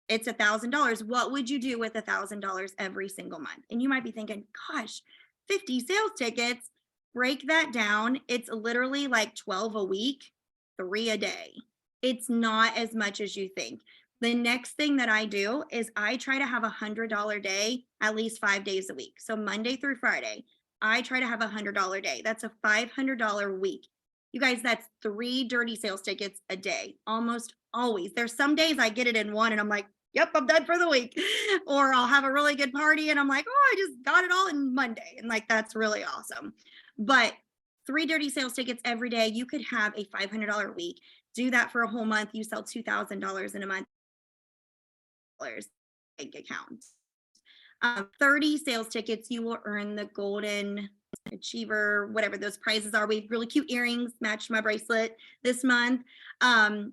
it's $1,000. What would you do with $1,000 every single month? And you might be thinking, gosh, 50 sales tickets, break that down. It's literally like 12 a week, 3 a day. It's not as much as you think. The next thing that I do is I try to have $100 day at least 5 days a week. So Monday through Friday, I try to have $100 day. That's a $500 week. You guys, that's 3 dirty sales tickets a day, almost always. There's some days I get it in one and I'm like, yep, I'm done for the week. Or I'll have a really good party and I'm like, oh, I just got it all in Monday. And like, that's really awesome. But 3 dirty sales tickets every day, you could have a $500 week. Do that for a whole month. You sell $2,000 in a month. Bank account. 30 sales tickets, you will earn the Golden Achiever, whatever those prizes are. We have really cute earrings, matched my bracelet this month.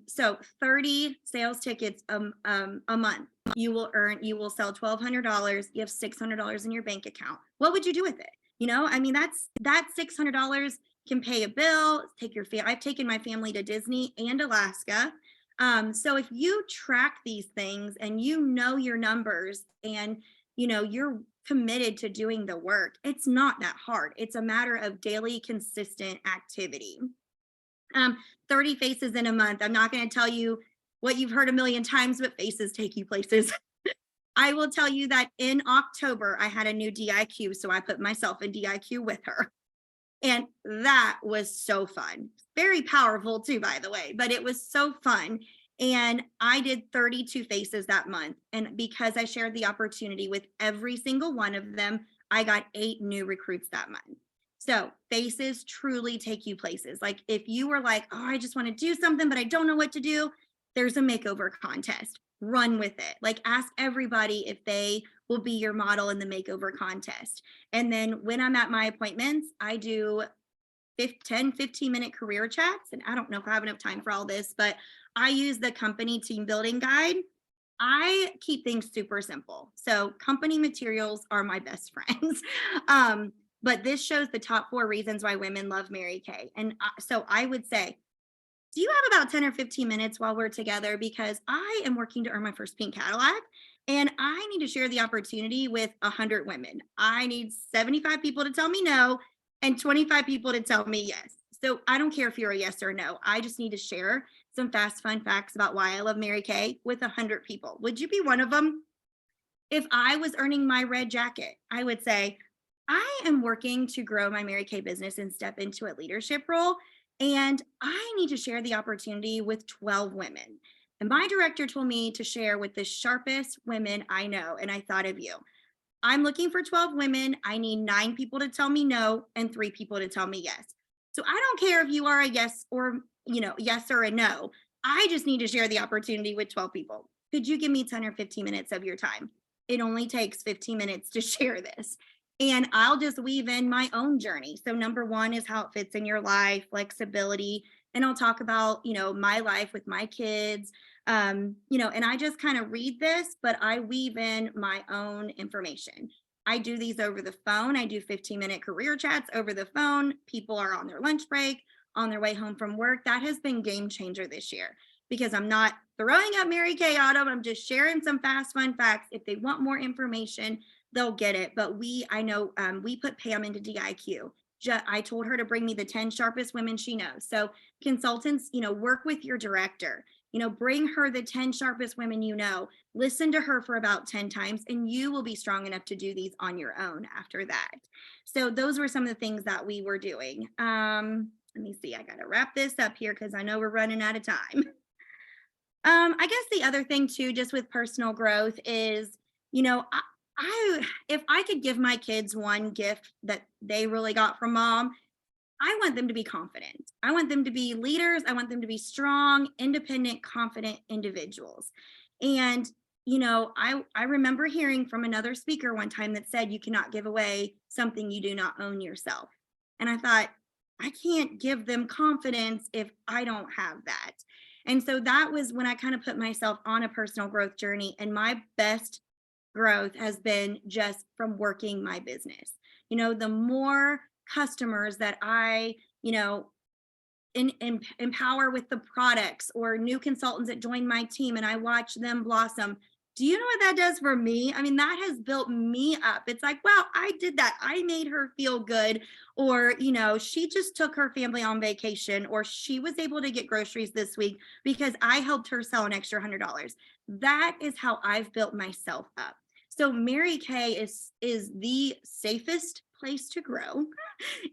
So 30 sales tickets a month, you will sell $1,200. You have $600 in your bank account. What would you do with it? You know, I mean, that $600 can pay a bill, I've taken my family to Disney and Alaska. So if you track these things and you know your numbers and you know you're committed to doing the work, it's not that hard. It's a matter of daily consistent activity. 30 faces in a month. I'm not going to tell you what you've heard a million times, but faces take you places. I will tell you that in October, I had a new DIQ. So I put myself in DIQ with her. And that was so fun. Very powerful too, by the way, but it was so fun. And I did 32 faces that month. And because I shared the opportunity with every single one of them, I got 8 new recruits that month. So faces truly take you places. Like if you were like, oh, I just want to do something, but I don't know what to do, there's a makeover contest. Run with it. Like ask everybody if they will be your model in the makeover contest. And then when I'm at my appointments, I do 10, 15-minute career chats. And I don't know if I have enough time for all this, but I use the company team building guide. I keep things super simple. So company materials are my best friends. But this shows the top 4 reasons why women love Mary Kay. And so I would say, do you have about 10 or 15 minutes while we're together? Because I am working to earn my first pink Cadillac and I need to share the opportunity with 100 women. I need 75 people to tell me no and 25 people to tell me yes. So I don't care if you're a yes or no. I just need to share some fast, fun facts about why I love Mary Kay with 100 people. Would you be one of them? If I was earning my red jacket, I would say, I am working to grow my Mary Kay business and step into a leadership role. And I need to share the opportunity with 12 women. And my director told me to share with the sharpest women I know. And I thought of you. I'm looking for 12 women. I need 9 people to tell me no and 3 people to tell me yes. So I don't care if you are a yes or, yes or a no. I just need to share the opportunity with 12 people. Could you give me 10 or 15 minutes of your time? It only takes 15 minutes to share this. And I'll just weave in my own journey. So number 1 is how it fits in your life, flexibility. And I'll talk about, my life with my kids, and I just kind of read this, but I weave in my own information. I do these over the phone. I do 15-minute career chats over the phone. People are on their lunch break, on their way home from work. That has been game changer this year because I'm not throwing up Mary Kay on them. I'm just sharing some fast, fun facts. If they want more information, they'll get it. But I know we put Pam into DIQ. I told her to bring me the 10 sharpest women she knows. So consultants, work with your director, bring her the 10 sharpest women listen to her for about 10 times, and you will be strong enough to do these on your own after that. So those were some of the things that we were doing. Let me see, I got to wrap this up here because I know we're running out of time. I guess the other thing too, just with personal growth is, if I could give my kids one gift that they really got from mom, I want them to be confident. I want them to be leaders. I want them to be strong, independent, confident individuals. And, I remember hearing from another speaker one time that said, you cannot give away something you do not own yourself. And I thought, I can't give them confidence if I don't have that. And so that was when I kind of put myself on a personal growth journey, and my best growth has been just from working my business. The more customers that I, empower with the products, or new consultants that join my team and I watch them blossom. Do you know what that does for me? I mean, that has built me up. It's like, wow, I did that. I made her feel good. Or, she just took her family on vacation, or she was able to get groceries this week because I helped her sell an extra $100. That is how I've built myself up. So Mary Kay is the safest place to grow.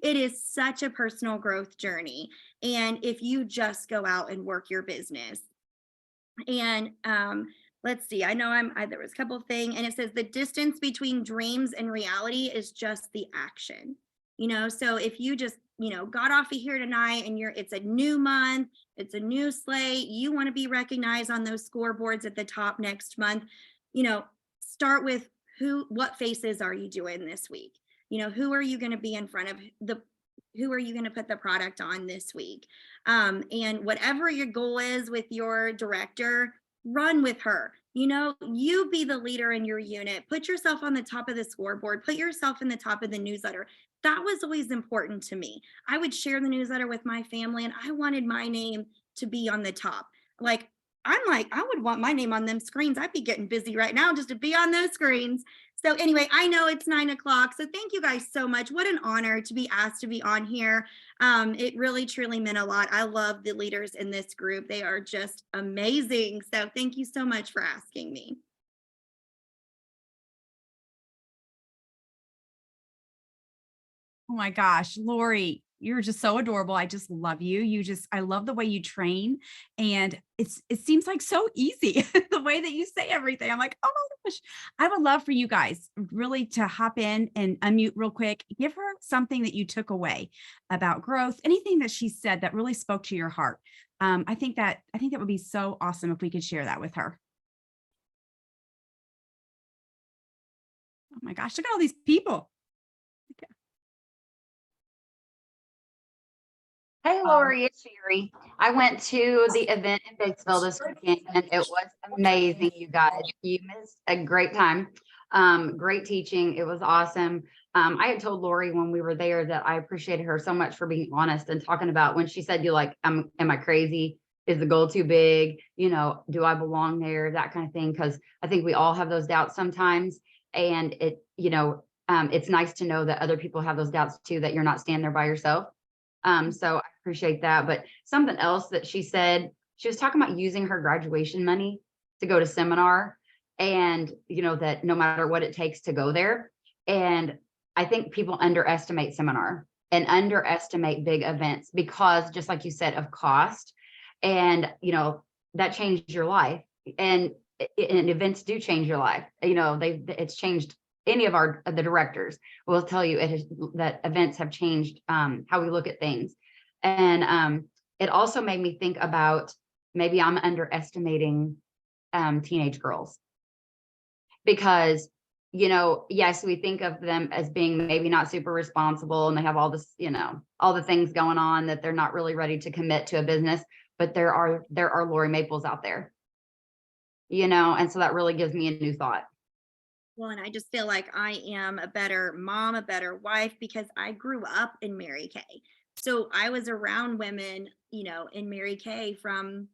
It is such a personal growth journey. And if you just go out and work your business. And let's see, I know there was a couple of things, and it says the distance between dreams and reality is just the action. So if you just, got off of here tonight and it's a new month, it's a new slate, you want to be recognized on those scoreboards at the top next month, start with what faces are you doing this week? Who are you going to be in front of? Who are you going to put the product on this week? And whatever your goal is with your director, run with her. You be the leader in your unit. Put yourself on the top of the scoreboard. Put yourself in the top of the newsletter. That was always important to me. I would share the newsletter with my family, and I wanted my name to be on the top. I would want my name on them screens. I'd be getting busy right now just to be on those screens. So anyway, I know it's 9 o'clock. So thank you guys so much. What an honor to be asked to be on here. It really, truly meant a lot. I love the leaders in this group. They are just amazing. So thank you so much for asking me. Oh my gosh, Lori, you're just so adorable. I just love you. I love the way you train. And it seems like so easy the way that you say everything. I'm like, oh my gosh, I would love for you guys really to hop in and unmute real quick. Give her something that you took away about growth, anything that she said that really spoke to your heart. I think that would be so awesome if we could share that with her. Oh my gosh, look at all these people. Hey, Lori, it's Sherry. I went to the event in Batesville this weekend and it was amazing, you guys. You missed a great time. Great teaching. It was awesome. I had told Lori when we were there that I appreciated her so much for being honest and talking about when she said, am I crazy? Is the goal too big? Do I belong there? That kind of thing. Because I think we all have those doubts sometimes. And it's nice to know that other people have those doubts too, that you're not standing there by yourself. So I appreciate that. But something else that she said, she was talking about using her graduation money to go to seminar and, that no matter what it takes to go there. And I think people underestimate seminar and underestimate big events because just like you said, of cost and, that changed your life and events do change your life. It's changed. Any of the directors will tell you that events have changed how we look at things. And it also made me think about maybe I'm underestimating teenage girls because, yes, we think of them as being maybe not super responsible and they have all this, all the things going on that they're not really ready to commit to a business, but there are Lori Maples out there, and so that really gives me a new thought. Well, and I just feel like I am a better mom, a better wife, because I grew up in Mary Kay. So I was around women, in Mary Kay from,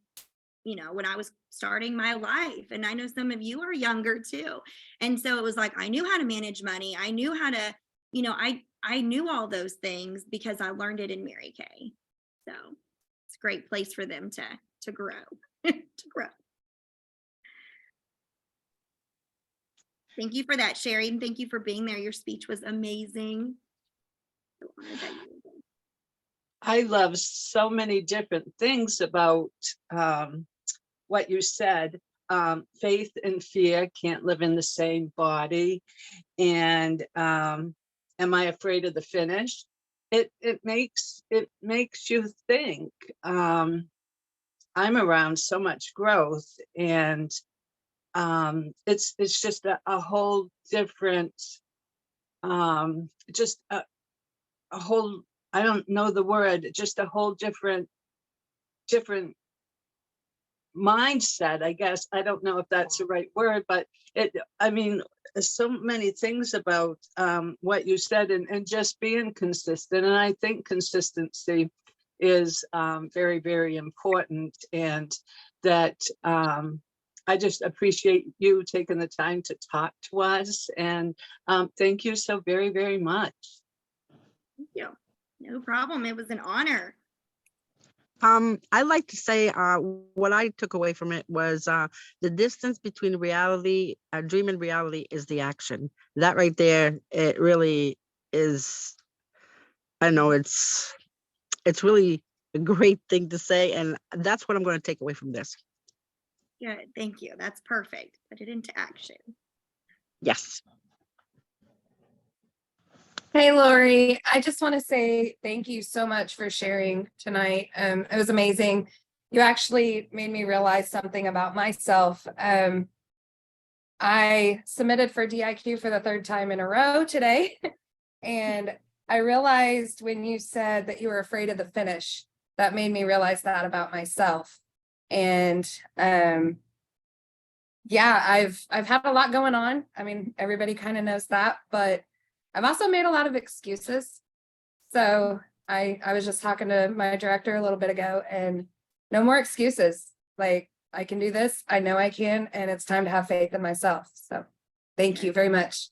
when I was starting my life. And I know some of you are younger too. And so it was like, I knew how to manage money. I knew how to, I knew all those things because I learned it in Mary Kay. So it's a great place for them to grow, to grow. Thank you for that, Sherry, and thank you for being there. Your speech was amazing. So honored that you were there. I love so many different things about what you said. Faith and fear can't live in the same body. And am I afraid of the finish? It makes you think. I'm around so much growth and it's just a whole different, just a whole, I don't know the word, just a whole different mindset, I guess. I don't know if that's the right word, but so many things about what you said and just being consistent. And I think consistency is very, very important, and that I just appreciate you taking the time to talk to us, and thank you so very, very much. Thank you. No problem. It was an honor. I like to say what I took away from it was the distance between reality, dream and reality is the action. That right there, it really is, I know it's really a great thing to say, and that's what I'm going to take away from this. Good. Thank you. That's perfect. Put it into action. Yes. Hey, Lori, I just want to say thank you so much for sharing tonight. It was amazing. You actually made me realize something about myself. I submitted for DIQ for the 3rd time in a row today. And I realized when you said that you were afraid of the finish, that made me realize that about myself. And yeah, I've had a lot going on. I mean, everybody kind of knows that, but I've also made a lot of excuses. So I was just talking to my director a little bit ago, and no more excuses. Like, I can do this. I know I can, and it's time to have faith in myself. So thank you very much.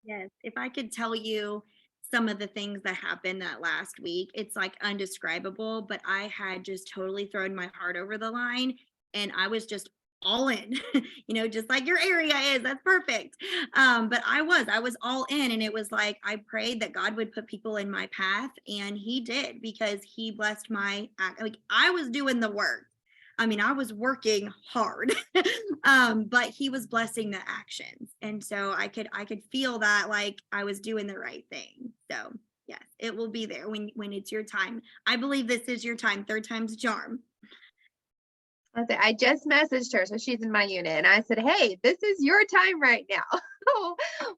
Yes. If I could tell you some of the things that happened that last week, it's like undescribable, but I had just totally thrown my heart over the line, and I was just all in, just like your area is. That's perfect. But I was all in, and it was like I prayed that God would put people in my path, and he did, because he blessed my act. Like, I was doing the work. I mean, I was working hard, but he was blessing the actions. And so I could feel that, like, I was doing the right thing. So yes, it will be there when it's your time. I believe this is your time. Third time's a charm. I just messaged her, so she's in my unit, and I said, hey, this is your time right now.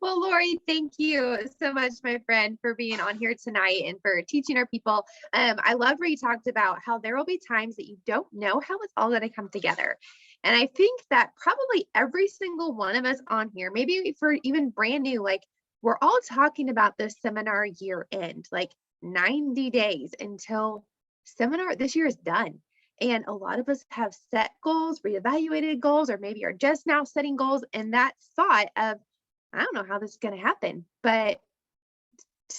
Well, Lori, thank you so much, my friend, for being on here tonight and for teaching our people. I love where you talked about how there will be times that you don't know how it's all going to come together. And I think that probably every single one of us on here, maybe for even brand new, like, we're all talking about this seminar year end, like 90 days until seminar this year is done. And a lot of us have set goals, reevaluated goals, or maybe are just now setting goals. And that thought of, I don't know how this is going to happen, but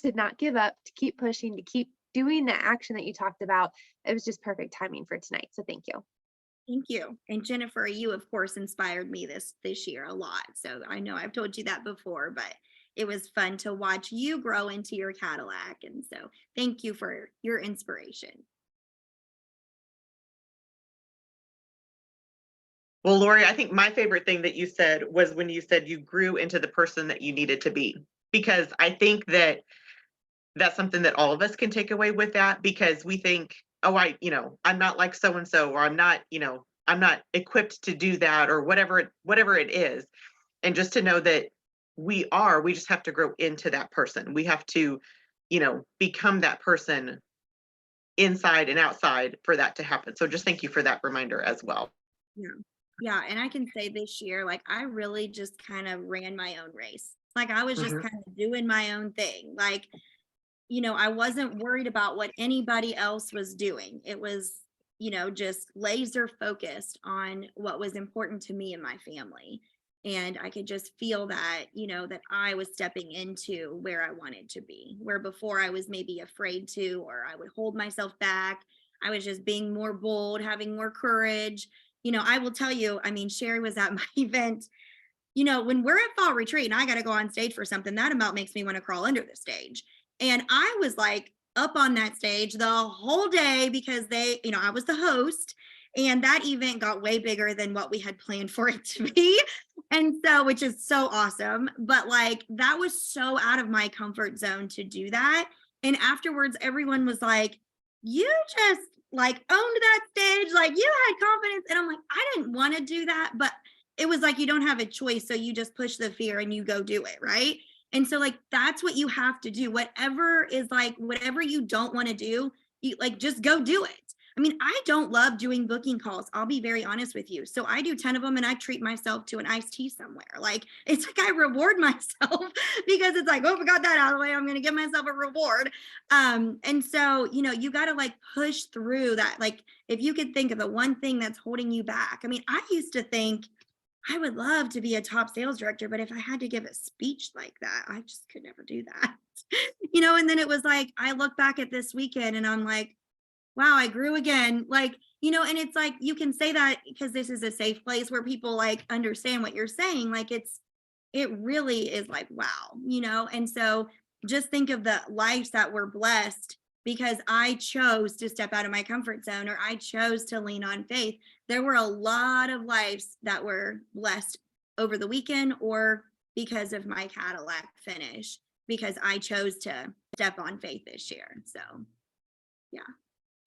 to not give up, to keep pushing, to keep doing the action that you talked about, it was just perfect timing for tonight. So thank you. Thank you. And Jennifer, you of course inspired me this year a lot. So I know I've told you that before, but it was fun to watch you grow into your Cadillac. And so thank you for your inspiration. Well, Lori, I think my favorite thing that you said was when you said you grew into the person that you needed to be, because I think that that's something that all of us can take away with that, because we think, oh, I'm not like so-and-so, or I'm not equipped to do that, or whatever it is. And just to know that we just have to grow into that person. We have to, become that person inside and outside for that to happen. So just thank you for that reminder as well. Yeah. And I can say this year, like, I really just kind of ran my own race. Like, I was just kind of doing my own thing. Like, I wasn't worried about what anybody else was doing. It was, just laser focused on what was important to me and my family. And I could just feel that, that I was stepping into where I wanted to be, where before I was maybe afraid to, or I would hold myself back. I was just being more bold, having more courage. I will tell you, I mean, Sherry was at my event. When we're at fall retreat and I got to go on stage for something, that about makes me want to crawl under the stage. And I was like up on that stage the whole day because I was the host, and that event got way bigger than what we had planned for it to be. And so, which is so awesome. But like, that was so out of my comfort zone to do that. And afterwards, everyone was like, you just like owned that stage, like you had confidence. And I'm like, I didn't want to do that, but it was like, you don't have a choice. So you just push the fear and you go do it. Right. And so like, that's what you have to do. Whatever you don't want to do, you like, just go do it. I mean, I don't love doing booking calls. I'll be very honest with you. So I do 10 of them and I treat myself to an iced tea somewhere. Like, it's like I reward myself because it's like, oh, I got that out of the way. I'm going to give myself a reward. And so, you got to like push through that. Like, if you could think of the one thing that's holding you back. I mean, I used to think I would love to be a top sales director, but if I had to give a speech like that, I just could never do that. And then it was like, I look back at this weekend and I'm like, wow, I grew again. Like, and it's like, you can say that because this is a safe place where people like understand what you're saying. Like, it really is like, wow, and so just think of the lives that were blessed because I chose to step out of my comfort zone, or I chose to lean on faith. There were a lot of lives that were blessed over the weekend, or because of my Cadillac finish, because I chose to step on faith this year. So yeah.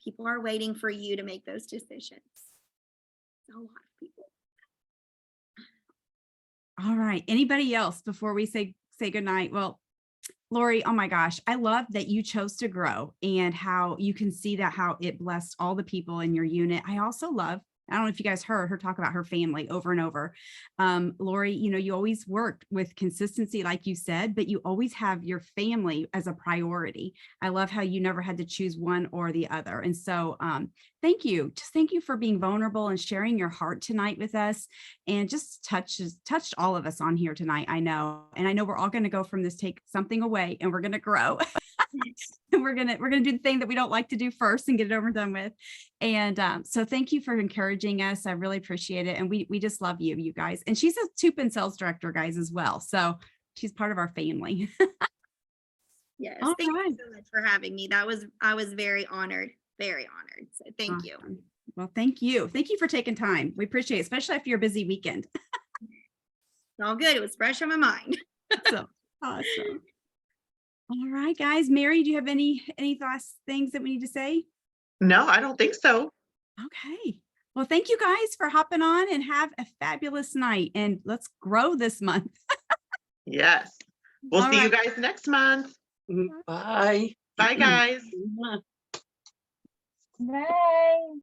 People are waiting for you to make those decisions. A lot of people. All right. Anybody else before we say goodnight? Well, Lori, oh my gosh, I love that you chose to grow and how you can see that, how it blessed all the people in your unit. I also love, I don't know if you guys heard her talk about her family over and over. Lori, you always worked with consistency, like you said, but you always have your family as a priority. I love how you never had to choose one or the other. And so thank you. Just thank you for being vulnerable and sharing your heart tonight with us, and just touched all of us on here tonight. I know. And I know we're all going to go from this, take something away, and we're going to grow. we're gonna do the thing that we don't like to do first and get it over and done with. And so thank you for encouraging us. I really appreciate it. And we just love you guys. And she's a Tupin sales director, guys, as well. So she's part of our family. Yes, All thank right. you so much for having me. I was very honored, very honored. So thank you. Awesome. Well, thank you. Thank you for taking time. We appreciate it, especially after your busy weekend. It's all good. It was fresh on my mind. So awesome. All right, guys. Mary, do you have any last things that we need to say? No, I don't think so. Okay. Well, thank you guys for hopping on and have a fabulous night. And let's grow this month. Yes. We'll All see you right. guys next month. Bye. Bye, guys. Mwah. Bye.